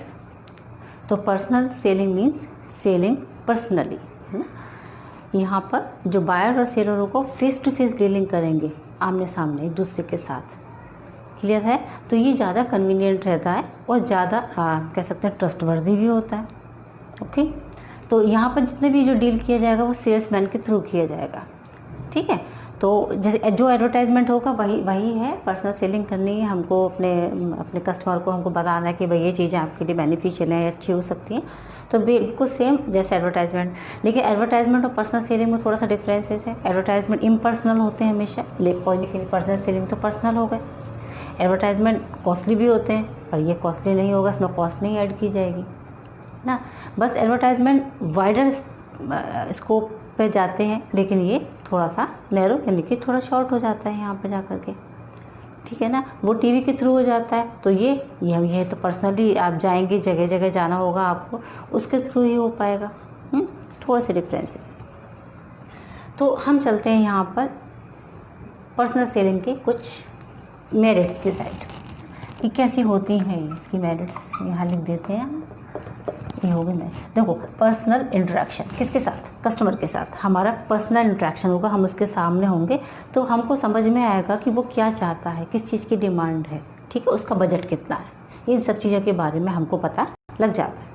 तो personal selling means selling personally, है ना। यहाँ पर जो बायर और सेलरों को फेस टू फेस डीलिंग करेंगे, आमने सामने एक दूसरे के साथ, क्लियर है, तो ये ज़्यादा कन्वीनियंट रहता है और ज़्यादा कह सकते हैं ट्रस्टवर्दी भी होता है। ओके, तो यहाँ पर जितने भी जो डील किया जाएगा वो सेल्समैन के थ्रू किया जाएगा। ठीक है, तो जैसे जो एडवर्टाइजमेंट होगा वही है, पर्सनल सेलिंग करनी है हमको, अपने कस्टमर को हमको बताना है कि भाई ये चीज़ें आपके लिए बेनिफिशियल हैं, अच्छी हो सकती हैं, तो बिल्कुल सेम जैसे एडवर्टाइजमेंट। लेकिन एडवर्टाइजमेंट और पर्सनल सेलिंग में थोड़ा सा डिफरेंसेस है। एडवर्टाइजमेंट इम्पर्सनल होते हैं हमेशा, लेकिन पर्सनल सेलिंग तो पर्सनल हो गए। एडवर्टाइजमेंट कॉस्टली भी होते हैं, पर ये कॉस्टली नहीं होगा, इसमें कॉस्ट नहीं ऐड की जाएगी ना। बस एडवर्टाइजमेंट वाइडर स्कोप पे जाते हैं, लेकिन ये थोड़ा सा नैरो, यानी कि थोड़ा शॉर्ट हो जाता है यहाँ पे जा कर के। ठीक है ना, वो टीवी के थ्रू हो जाता है, तो ये तो पर्सनली आप जाएंगे, जगह जगह जाना होगा आपको, उसके थ्रू ही हो पाएगा। थोड़ा सा डिफरेंस है। तो हम चलते हैं यहाँ पर पर्सनल सेलिंग के कुछ मेरिट्स की साइड, कि कैसी होती हैं इसकी मेरिट्स, यहाँ लिख देते हैं हम। ये होगी मैं, देखो पर्सनल इंटरेक्शन किसके साथ, कस्टमर के साथ हमारा पर्सनल इंटरेक्शन होगा, हम उसके सामने होंगे, तो हमको समझ में आएगा कि वो क्या चाहता है, किस चीज़ की डिमांड है, ठीक है, उसका बजट कितना है, इन सब चीज़ों के बारे में हमको पता लग जाता है।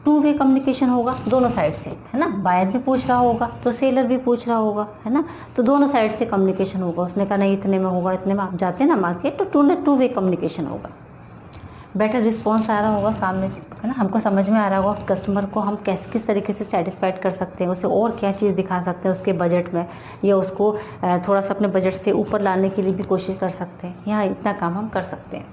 2 वे कम्युनिकेशन होगा दोनों साइड से, है ना, बायर भी पूछ रहा होगा तो सेलर भी पूछ रहा होगा, है ना, तो दोनों साइड से कम्युनिकेशन होगा। उसने कहा नहीं इतने में होगा, इतने में, आप जाते हैं ना मार्केट, तो 2 वे कम्युनिकेशन होगा। बेटर रिस्पॉन्स आ रहा होगा सामने से, है ना, हमको समझ में आ रहा होगा कस्टमर को हम किस तरीके से सेटिस्फाइड कर सकते हैं, उसे और क्या चीज़ दिखा सकते हैं उसके बजट में, या उसको थोड़ा सा अपने बजट से ऊपर लाने के लिए भी कोशिश कर सकते हैं। यहाँ इतना काम हम कर सकते हैं।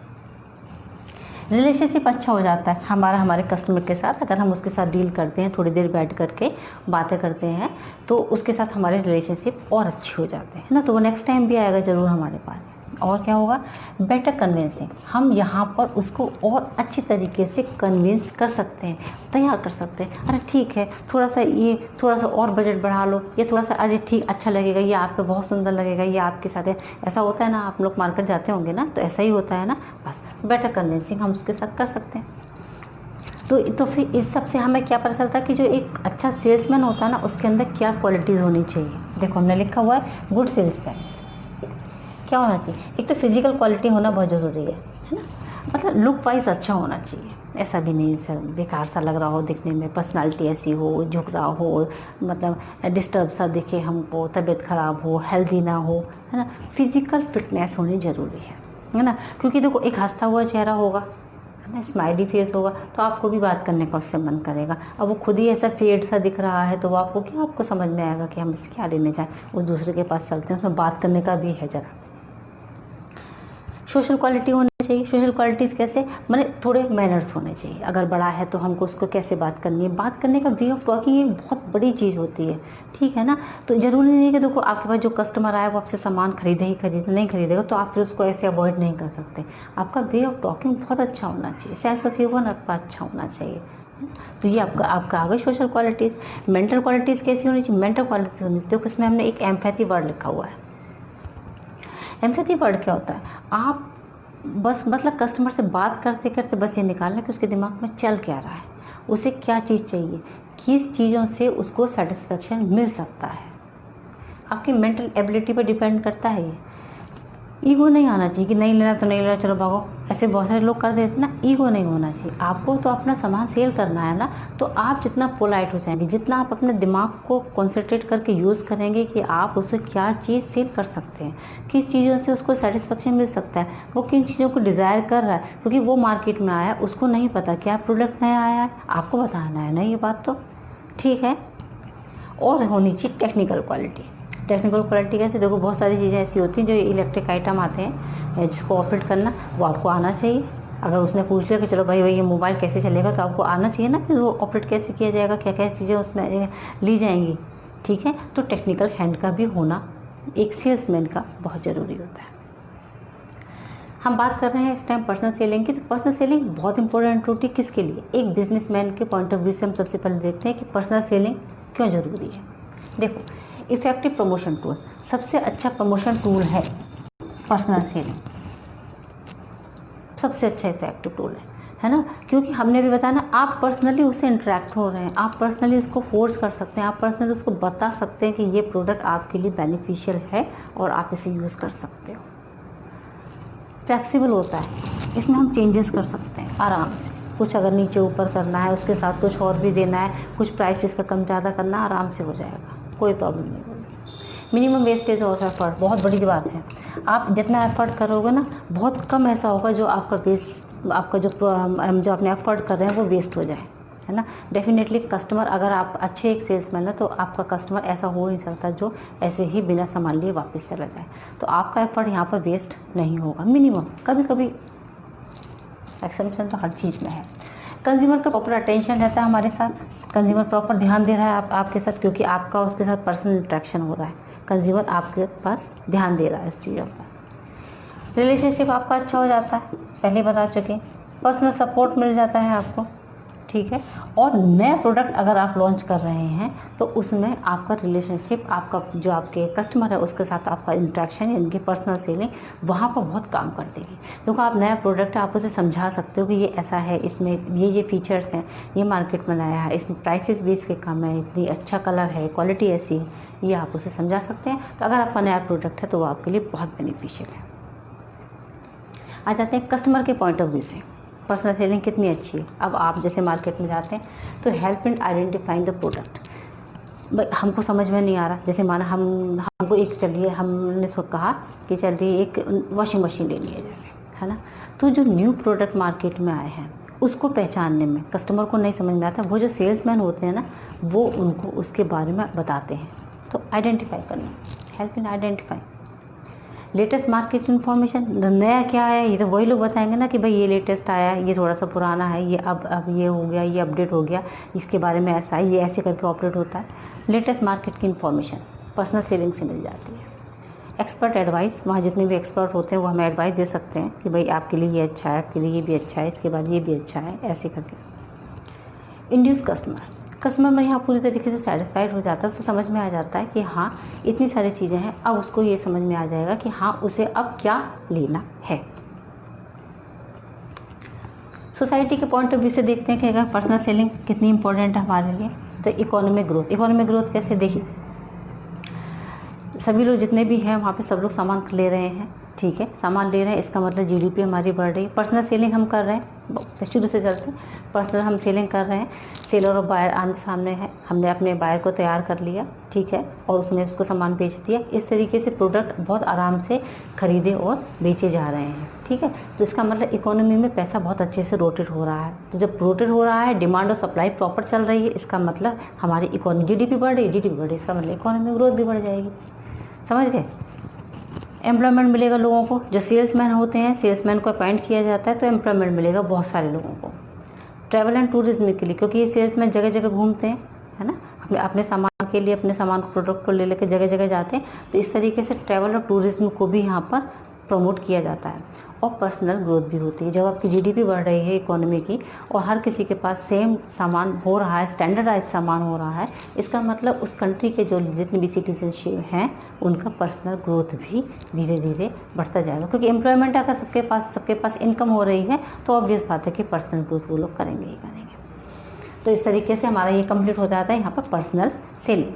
रिलेशनशिप अच्छा हो जाता है हमारे कस्टमर के साथ, अगर हम उसके साथ डील करते हैं, थोड़ी देर बैठ करके बातें करते हैं, तो उसके साथ हमारे रिलेशनशिप और अच्छे हो जाते हैं, है ना, तो वो नेक्स्ट टाइम भी आएगा ज़रूर हमारे पास। और क्या होगा, बेटर कन्विंसिंग, हम यहाँ पर उसको और अच्छी तरीके से कन्विंस कर सकते हैं, तैयार कर सकते हैं। अरे ठीक है, थोड़ा सा और बजट बढ़ा लो, ये थोड़ा सा अरे ठीक अच्छा लगेगा, ये आप पे बहुत सुंदर लगेगा, ये आपके साथ है। ऐसा होता है ना, आप लोग मार्केट जाते होंगे ना, तो ऐसा ही होता है ना, बस बेटर कन्विंसिंग हम उसके साथ कर सकते हैं। तो फिर इस सब से हमें क्या पता चलता है कि जो एक अच्छा सेल्समैन होता है ना, उसके अंदर क्या क्वालिटीज़ होनी चाहिए। देखो हमने लिखा हुआ है गुड सेल्समैन क्या होना चाहिए। एक तो फिजिकल क्वालिटी होना बहुत ज़रूरी है ना, मतलब लुक वाइज अच्छा होना चाहिए, ऐसा भी नहीं सर बेकार सा लग रहा हो दिखने में, पर्सनालिटी ऐसी हो, झुक रहा हो, मतलब डिस्टर्ब सा दिखे हमको, तबीयत ख़राब हो, हेल्दी ना हो, है ना। फिजिकल फिटनेस होनी ज़रूरी है ना, क्योंकि देखो एक हंसता हुआ चेहरा होगा, है ना, स्माइली फेस होगा, तो आपको भी बात करने का उससे मन करेगा। अब वो खुद ही ऐसा फेड सा दिख रहा है, तो वो आपको समझ में आएगा कि हम इससे क्या लेने जाएँ, वो दूसरे के पास चलते हैं, उसमें बात करने का भी है ज़रा। सोशल क्वालिटी होनी चाहिए। सोशल क्वालिटीज़ कैसे, मैंने थोड़े मैनर्स होने चाहिए। अगर बड़ा है तो हमको उसको कैसे बात करनी है, बात करने का वे ऑफ टॉकिंग एक बहुत बड़ी चीज़ होती है, ठीक है ना। तो ज़रूरी नहीं है कि देखो आपके पास जो कस्टमर आए वो आपसे सामान खरीदे नहीं खरीदेगा तो आप फिर उसको ऐसे अवॉइड नहीं कर सकते। आपका वे ऑफ टॉकिंग बहुत अच्छा होना चाहिए, सेंस ऑफ ह्यूमर आपका अच्छा होना चाहिए। तो ये आपका आ गई सोशल क्वालिटीज़। मेंटल क्वालिटीज़ कैसी होनी चाहिए, मेंटल क्वालिटीज़ होनी चाहिए। देखो इसमें हमने एक एम्पैथी वर्ड लिखा हुआ है। एम्पैथी वर्ड क्या होता है, आप बस मतलब कस्टमर से बात करते करते बस ये निकालना कि उसके दिमाग में चल क्या रहा है, उसे क्या चीज़ चाहिए, किस चीज़ों से उसको सेटिस्फेक्शन मिल सकता है। आपकी मेंटल एबिलिटी पर डिपेंड करता है ये। ईगो नहीं आना चाहिए कि नहीं लेना तो नहीं लेना, चलो भागो, ऐसे बहुत सारे लोग कर देते ना। ईगो नहीं होना चाहिए, आपको तो अपना सामान सेल करना है ना, तो आप जितना पोलाइट हो जाएंगे, जितना आप अपने दिमाग को कॉन्सेंट्रेट करके यूज़ करेंगे कि आप उससे क्या चीज़ सेल कर सकते हैं, किस चीज़ों से उसको सेटिस्फेक्शन मिल सकता है, वो किन चीज़ों को डिज़ायर कर रहा है, क्योंकि वो मार्केट में आया, उसको नहीं पता क्या प्रोडक्ट नया आया है, आपको बताना है ना ये बात, तो ठीक है। और होनी चाहिए टेक्निकल क्वालिटी। टेक्निकल क्वालिटी कैसे, देखो बहुत सारी चीज़ें ऐसी होती हैं जो इलेक्ट्रिक आइटम आते हैं जिसको ऑपरेट करना वो आपको आना चाहिए। अगर उसने पूछ लिया कि चलो भाई ये मोबाइल कैसे चलेगा, तो आपको आना चाहिए ना कि वो ऑपरेट कैसे किया जाएगा, क्या क्या चीज़ें उसमें ली जाएंगी, ठीक है। तो टेक्निकल हैंड का भी होना एक सेल्समैन का बहुत ज़रूरी होता है। हम बात कर रहे हैं इस टाइम पर्सनल सेलिंग की, तो पर्सनल सेलिंग बहुत इंपॉर्टेंट होती है किसके लिए, एक बिजनेसमैन के पॉइंट ऑफ व्यू से हम सबसे पहले देखते हैं कि पर्सनल सेलिंग क्यों ज़रूरी है। देखो इफ़ेक्टिव प्रमोशन टूल, सबसे अच्छा प्रमोशन टूल है पर्सनल सेलिंग, सबसे अच्छा इफेक्टिव टूल है ना, क्योंकि हमने भी बताया ना, आप पर्सनली उससे इंटरेक्ट हो रहे हैं, आप पर्सनली उसको फोर्स कर सकते हैं, आप पर्सनली उसको बता सकते हैं कि ये प्रोडक्ट आपके लिए बेनिफिशियल है और आप इसे यूज़ कर सकते हो। फ्लेक्सिबल होता है, इसमें हम चेंजेस कर सकते हैं आराम से, कुछ अगर नीचे ऊपर करना है, उसके साथ कुछ और भी देना है, कुछ प्राइसेस का कम ज़्यादा करना, आराम से हो जाएगा, कोई प्रॉब्लम नहीं होगी। मिनिमम वेस्टेज ऑफ एफर्ट बहुत बड़ी बात है। आप जितना एफर्ट करोगे ना, बहुत कम ऐसा होगा जो आपका आपका जो अपने एफर्ट कर रहे हैं वो वेस्ट हो जाए, है ना। डेफिनेटली कस्टमर, अगर आप अच्छे एक सेल्समैन है तो आपका कस्टमर ऐसा हो नहीं सकता जो ऐसे ही बिना सामान लिए वापस चला जाए, तो आपका एफर्ट यहाँ पर वेस्ट नहीं होगा मिनिमम। कभी कभी एक्सेप्शन तो हर चीज़ में है। कंज्यूमर का प्रॉपर अटेंशन रहता है हमारे साथ, कंज्यूमर प्रॉपर ध्यान दे रहा है आपके साथ, क्योंकि आपका उसके साथ पर्सनल इंटरेक्शन हो रहा है, कंज्यूमर आपके पास ध्यान दे रहा है इस चीज़ों पर। रिलेशनशिप आपका अच्छा हो जाता है, पहले बता चुके। पर्सनल सपोर्ट मिल जाता है आपको, ठीक है। और नया प्रोडक्ट अगर आप लॉन्च कर रहे हैं तो उसमें आपका रिलेशनशिप, आपका जो आपके कस्टमर है उसके साथ आपका इंटरेक्शन, यानी कि पर्सनल सेलिंग वहाँ पर बहुत काम कर देगी। देखो आप नया प्रोडक्ट है, आप उसे समझा सकते हो कि ये ऐसा है, इसमें ये फीचर्स हैं, ये मार्केट में नया है, इसमें प्राइसेस भी इसके कम है, इतनी अच्छा कलर है, क्वालिटी ऐसी है, ये आप उसे समझा सकते हैं। तो अगर आपका नया प्रोडक्ट है तो वो आपके लिए बहुत बेनिफिशियल है। आ जाते हैं कस्टमर के पॉइंट ऑफ व्यू से, पर्सनल सेलिंग कितनी अच्छी है। अब आप जैसे मार्केट में जाते हैं तो help in identifying the product, भाई हमको समझ में नहीं आ रहा, जैसे माना हमको एक, चलिए हमने उसको कहा कि चलिए एक वॉशिंग मशीन लेनी है जैसे, है ना। तो जो न्यू प्रोडक्ट मार्केट में आए हैं उसको पहचानने में कस्टमर को नहीं समझ में आता, वो जो सेल्समैन होते हैं ना वो उनको उसके बारे में बताते हैं। तो आइडेंटिफाई करना, help in identify latest market information. नया क्या है ये तो वही लोग बताएंगे ना कि भाई ये लेटेस्ट आया है, ये थोड़ा सा पुराना है, ये अब ये हो गया, ये अपडेट हो गया, इसके बारे में ऐसा है, ये ऐसे करके ऑपरेट होता है। लेटेस्ट मार्केट की इन्फॉर्मेशन पर्सनल सेलिंग से मिल जाती है। एक्सपर्ट एडवाइस, वहाँ जितने भी एक्सपर्ट होते हैं वो हमें एडवाइस दे सकते हैं कि भाई आपके लिए ये अच्छा है, आपके लिए ये भी अच्छा है, इसके बाद ये भी अच्छा है, ऐसे करके। इंड्यूस कस्टमर, कस्टमर यहाँ पूरी तरीके से सेटिस्फाइड हो जाता है, उसे समझ में आ जाता है कि हाँ इतनी सारी चीज़ें हैं, अब उसको ये समझ में आ जाएगा कि हाँ उसे अब क्या लेना है। सोसाइटी के पॉइंट ऑफ व्यू से देखते हैं कि अगर पर्सनल सेलिंग कितनी इंपॉर्टेंट है हमारे लिए। तो इकोनॉमिक ग्रोथ, इकोनॉमिक ग्रोथ कैसे देखिए, सभी लोग जितने भी हैं वहाँ पे सब लोग सामान ले रहे हैं, ठीक है, सामान ले रहे हैं, इसका मतलब जीडीपी हमारी बढ़ रही है। पर्सनल सेलिंग हम कर रहे हैं, शुरू से चलते हैं, पर्सनल हम सेलिंग कर रहे हैं, सेलर और बायर आमने सामने है, हमने अपने बायर को तैयार कर लिया, ठीक है, और उसने उसको सामान बेच दिया। इस तरीके से प्रोडक्ट बहुत आराम से खरीदे और बेचे जा रहे हैं, ठीक है। तो इसका मतलब इकोनॉमी में पैसा बहुत अच्छे से रोटेट हो रहा है। तो जब रोटेट हो रहा है, डिमांड और सप्लाई प्रॉपर चल रही है, इसका मतलब हमारी इकोनॉमी जीडीपी बढ़ रही है, जीडीपी बढ़ रही है, इसका मतलब इकोनॉमी ग्रोथ भी बढ़ जाएगी। समझ गए। एम्प्लॉयमेंट मिलेगा लोगों को, जो सेल्समैन होते हैं, सेल्समैन को अपॉइंट किया जाता है तो एम्प्लॉयमेंट मिलेगा बहुत सारे लोगों को। ट्रैवल एंड टूरिज्म के लिए, क्योंकि ये सेल्समैन जगह जगह घूमते हैं, है ना, अपने अपने सामान के लिए, अपने सामान को, प्रोडक्ट को ले लेकर जगह जगह जाते हैं। तो इस तरीके से ट्रैवल और टूरिज्म को भी यहाँ पर प्रमोट किया जाता है। और पर्सनल ग्रोथ भी होती है, जब आपकी जीडीपी बढ़ रही है इकोनॉमी की और हर किसी के पास सेम सामान हो रहा है, स्टैंडर्डाइज सामान हो रहा है, इसका मतलब उस कंट्री के जो जितने भी सिटीजनशिप हैं उनका पर्सनल ग्रोथ भी धीरे धीरे बढ़ता जाएगा। क्योंकि एम्प्लॉयमेंट अगर सबके पास इनकम हो रही है तो ऑब्वियस बात है कि पर्सनल ग्रोथ वो लोग करेंगे ही करेंगे। तो इस तरीके से हमारा ये कंप्लीट हो जाता है यहाँ पर पर्सनल सेलिंग,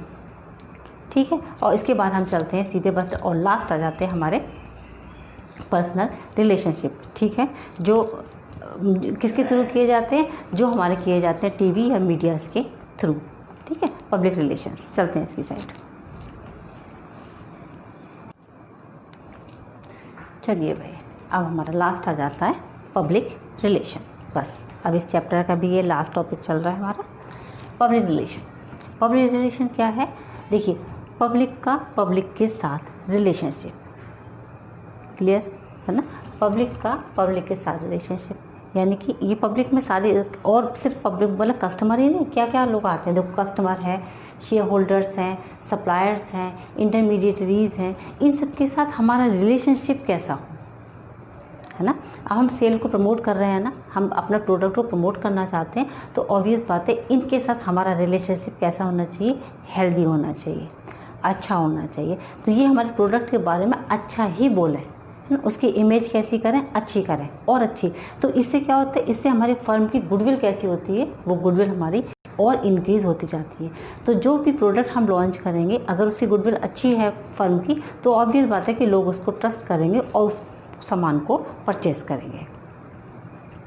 ठीक है। और इसके बाद हम चलते हैं सीधे बस और लास्ट आ जाते हैं हमारे पर्सनल रिलेशनशिप, ठीक है, जो किसके थ्रू किए जाते हैं, जो हमारे किए जाते हैं टीवी या मीडियाज़ के थ्रू, ठीक है, पब्लिक रिलेशंस। चलते हैं इसकी साइड। चलिए भाई, अब हमारा लास्ट आ जाता है पब्लिक रिलेशन। बस अब इस चैप्टर का भी ये लास्ट टॉपिक चल रहा है हमारा, पब्लिक रिलेशन। पब्लिक रिलेशन क्या है, देखिए, पब्लिक का पब्लिक के साथ रिलेशनशिप, क्लियर है ना, पब्लिक का पब्लिक के साथ रिलेशनशिप, यानी कि ये पब्लिक में सारे, और सिर्फ पब्लिक मतलब कस्टमर ही नहीं, क्या क्या लोग आते हैं, देखो कस्टमर है, शेयर होल्डर्स हैं, सप्लायर्स हैं, इंटरमीडिएटरीज हैं, इन सब के साथ हमारा रिलेशनशिप कैसा हो, है ना। अब हम सेल को प्रमोट कर रहे हैं ना, हम अपना प्रोडक्ट को प्रमोट करना चाहते हैं, तो ऑब्वियस बात है इनके साथ हमारा रिलेशनशिप कैसा होना चाहिए, हेल्दी होना चाहिए, अच्छा होना चाहिए। तो ये हमारे प्रोडक्ट के बारे में अच्छा ही बोलें, उसकी इमेज कैसी करें, अच्छी करें और अच्छी। तो इससे क्या होता है, इससे हमारी फर्म की गुडविल कैसी होती है, वो गुडविल हमारी और इंक्रीज होती जाती है। तो जो भी प्रोडक्ट हम लॉन्च करेंगे अगर उसकी गुडविल अच्छी है फर्म की, तो ऑब्वियस बात है कि लोग उसको ट्रस्ट करेंगे और उस सामान को परचेस करेंगे।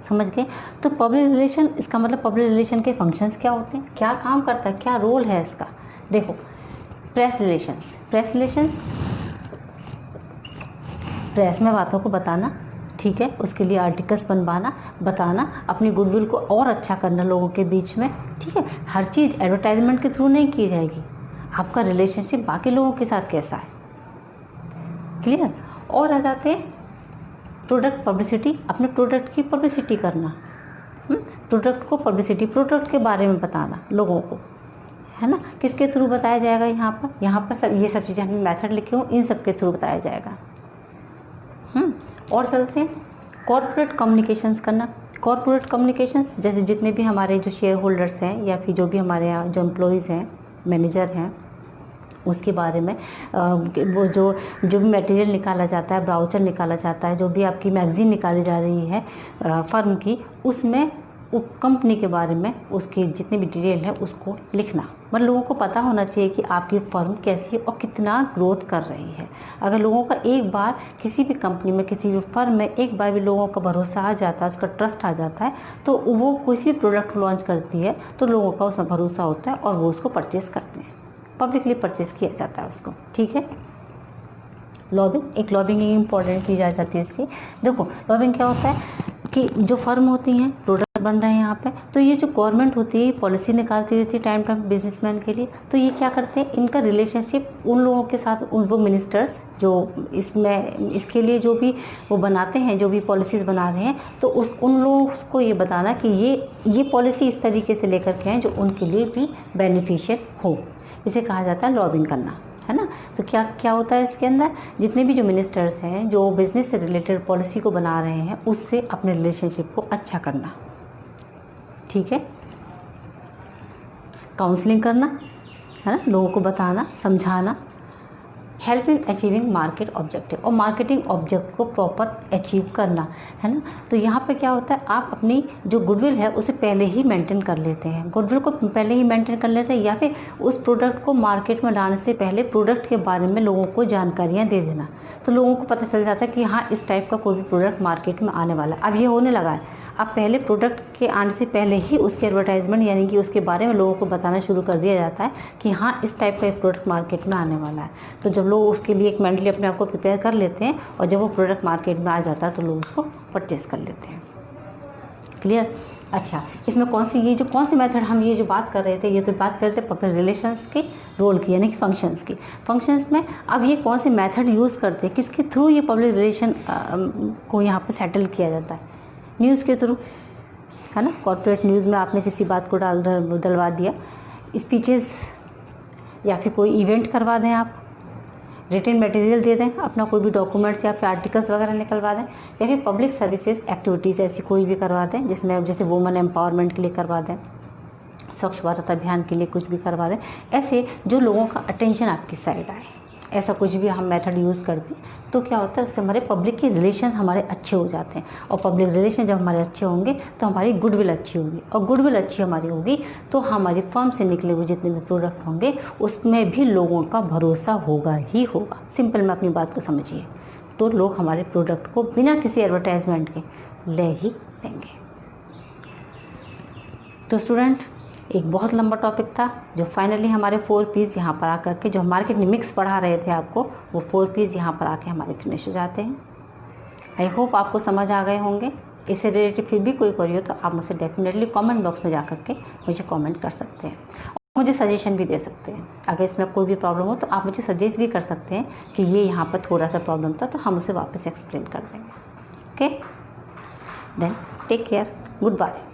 समझ गए। तो पब्लिक रिलेशन, इसका मतलब पब्लिक रिलेशन के फंक्शंस क्या होते हैं, क्या काम करता है, क्या रोल है इसका। देखो, प्रेस रिलेशंस, प्रेस में बातों को बताना, ठीक है, उसके लिए आर्टिकल्स बनवाना, बताना, अपनी गुडविल को और अच्छा करना लोगों के बीच में, ठीक है। हर चीज़ एडवर्टाइजमेंट के थ्रू नहीं की जाएगी, आपका रिलेशनशिप बाकी लोगों के साथ कैसा है, क्लियर। और आ जाते हैं प्रोडक्ट पब्लिसिटी, अपने प्रोडक्ट की पब्लिसिटी करना, प्रोडक्ट को पब्लिसिटी, प्रोडक्ट के बारे में बताना लोगों को, है ना। किसके थ्रू बताया जाएगा, यहाँ पर सब ये सब चीज़ें हमने मेथड लिखे हूँ, इन सब के थ्रू बताया जाएगा। और चलते हैं कॉर्पोरेट कम्युनिकेशंस करना। कॉर्पोरेट कम्युनिकेशंस जैसे जितने भी हमारे जो शेयर होल्डर्स हैं या फिर जो भी हमारे यहाँ जो एम्प्लॉयज़ हैं, मैनेजर हैं, उसके बारे में वो जो भी मटेरियल निकाला जाता है, ब्राउचर निकाला जाता है, जो भी आपकी मैगज़ीन निकाली जा रही है फर्म की, उसमें कंपनी के बारे में उसकी जितनी भी डिटेल है उसको लिखना। मतलब लोगों को पता होना चाहिए कि आपकी फर्म कैसी है और कितना ग्रोथ कर रही है। अगर लोगों का एक बार किसी भी कंपनी में, किसी भी फर्म में एक बार भी लोगों का भरोसा आ जाता है, उसका ट्रस्ट आ जाता है, तो वो किसी भी प्रोडक्ट लॉन्च करती है तो लोगों का उसमें भरोसा होता है और वो उसको परचेज़ करते हैं, पब्लिकली परचेज़ किया जाता है उसको, ठीक है। लॉबिंग, एक लॉबिंग एक इंपॉर्टेंट चीज़ आ जाती है इसकी। देखो लॉबिंग क्या होता है कि जो फर्म होती हैं, प्रोडक्ट बन रहे हैं यहाँ पे, तो ये जो गवर्नमेंट होती है पॉलिसी निकालती रहती है टाइम टाइम बिजनेसमैन के लिए, तो ये क्या करते हैं, इनका रिलेशनशिप उन लोगों के साथ, उन वो मिनिस्टर्स जो इसमें इसके लिए जो भी वो बनाते हैं, जो भी पॉलिसीज़ बना रहे हैं, तो उन लोगों को ये बताना कि ये पॉलिसी इस तरीके से लेकर के हैं जो उनके लिए भी बेनिफिशियल हो। इसे कहा जाता है लॉबिंग करना, है ना। तो क्या क्या होता है इसके अंदर, जितने भी जो मिनिस्टर्स हैं जो बिजनेस से रिलेटेड पॉलिसी को बना रहे हैं, उससे अपने रिलेशनशिप को अच्छा करना, ठीक है। काउंसलिंग करना, है ना, लोगों को बताना, समझाना, help in achieving market objective, और मार्केटिंग ऑब्जेक्ट को प्रॉपर अचीव करना, है ना। तो यहाँ पे क्या होता है, आप अपनी जो गुडविल है उसे पहले ही मेंटेन कर लेते हैं, गुडविल को पहले ही मेंटेन कर लेते हैं, या फिर उस प्रोडक्ट को मार्केट में लाने से पहले प्रोडक्ट के बारे में लोगों को जानकारियाँ दे देना, तो लोगों को पता चल जाता है कि हाँ इस टाइप का कोई भी प्रोडक्ट मार्केट में आने वाला है। अब ये होने लगा है, अब पहले प्रोडक्ट के आने से पहले ही उसके एडवर्टाइजमेंट यानी कि उसके बारे में लोगों को बताना शुरू कर दिया जाता है कि हाँ इस टाइप का एक प्रोडक्ट मार्केट में आने वाला है। तो जब लोग उसके लिए एक मेंटली अपने आप को प्रिपेयर कर लेते हैं, और जब वो प्रोडक्ट मार्केट में आ जाता है तो लोग उसको परचेस कर लेते हैं। क्लियर। अच्छा, इसमें कौन सी मेथड, हम ये जो बात कर रहे थे, ये तो बात करते पब्लिक रिलेशंस के रोल की, यानी कि फंक्शंस की। फंक्शंस में अब ये कौन से मेथड यूज़ करते हैं, किसके थ्रू ये पब्लिक रिलेशन को यहाँ पे सेटल किया जाता है, न्यूज़ के थ्रू, है ना। कॉर्पोरेट न्यूज़ में आपने किसी बात को डलवा दिया, स्पीचेस या फिर कोई इवेंट करवा दें, आप रिटन मटेरियल दे दें, अपना कोई भी डॉक्यूमेंट्स या फिर आर्टिकल्स वगैरह निकलवा दें, या फिर पब्लिक सर्विसेज एक्टिविटीज़ ऐसी कोई भी करवा दें, जिसमें जैसे वुमेन एम्पावरमेंट के लिए करवा दें, स्वच्छ भारत अभियान के लिए कुछ भी करवा दें, ऐसे जो लोगों का अटेंशन आपकी साइड आए, ऐसा कुछ भी हम मेथड यूज़ करते हैं, तो क्या होता है, उससे हमारे पब्लिक के रिलेशन हमारे अच्छे हो जाते हैं, और पब्लिक रिलेशन जब हमारे अच्छे होंगे तो हमारी गुडविल अच्छी होगी, और गुडविल अच्छी हमारी होगी तो हमारी फर्म से निकले हुए जितने भी प्रोडक्ट होंगे उसमें भी लोगों का भरोसा होगा ही होगा। सिंपल में अपनी बात को समझिए, तो लोग हमारे प्रोडक्ट को बिना किसी एडवर्टाइजमेंट के ले ही लेंगे। तो स्टूडेंट, एक बहुत लंबा टॉपिक था, जो फाइनली हमारे 4 P's यहाँ पर आकर के, जो मार्केट मिक्स पढ़ा रहे थे आपको, वो 4 P's यहाँ पर आके हमारे फिनिश हो जाते हैं। आई होप आपको समझ आ गए होंगे। इससे रिलेटेड फिर भी कोई क्वेरी हो तो आप मुझसे डेफिनेटली कमेंट बॉक्स में जा करके मुझे कमेंट कर सकते हैं, और मुझे सजेशन भी दे सकते हैं। अगर इसमें कोई भी प्रॉब्लम हो तो आप मुझे सजेस्ट भी कर सकते हैं कि ये यहाँ पर थोड़ा सा प्रॉब्लम था, तो हम उसे वापस एक्सप्लेन कर देंगे। Okay, then take care, good bye.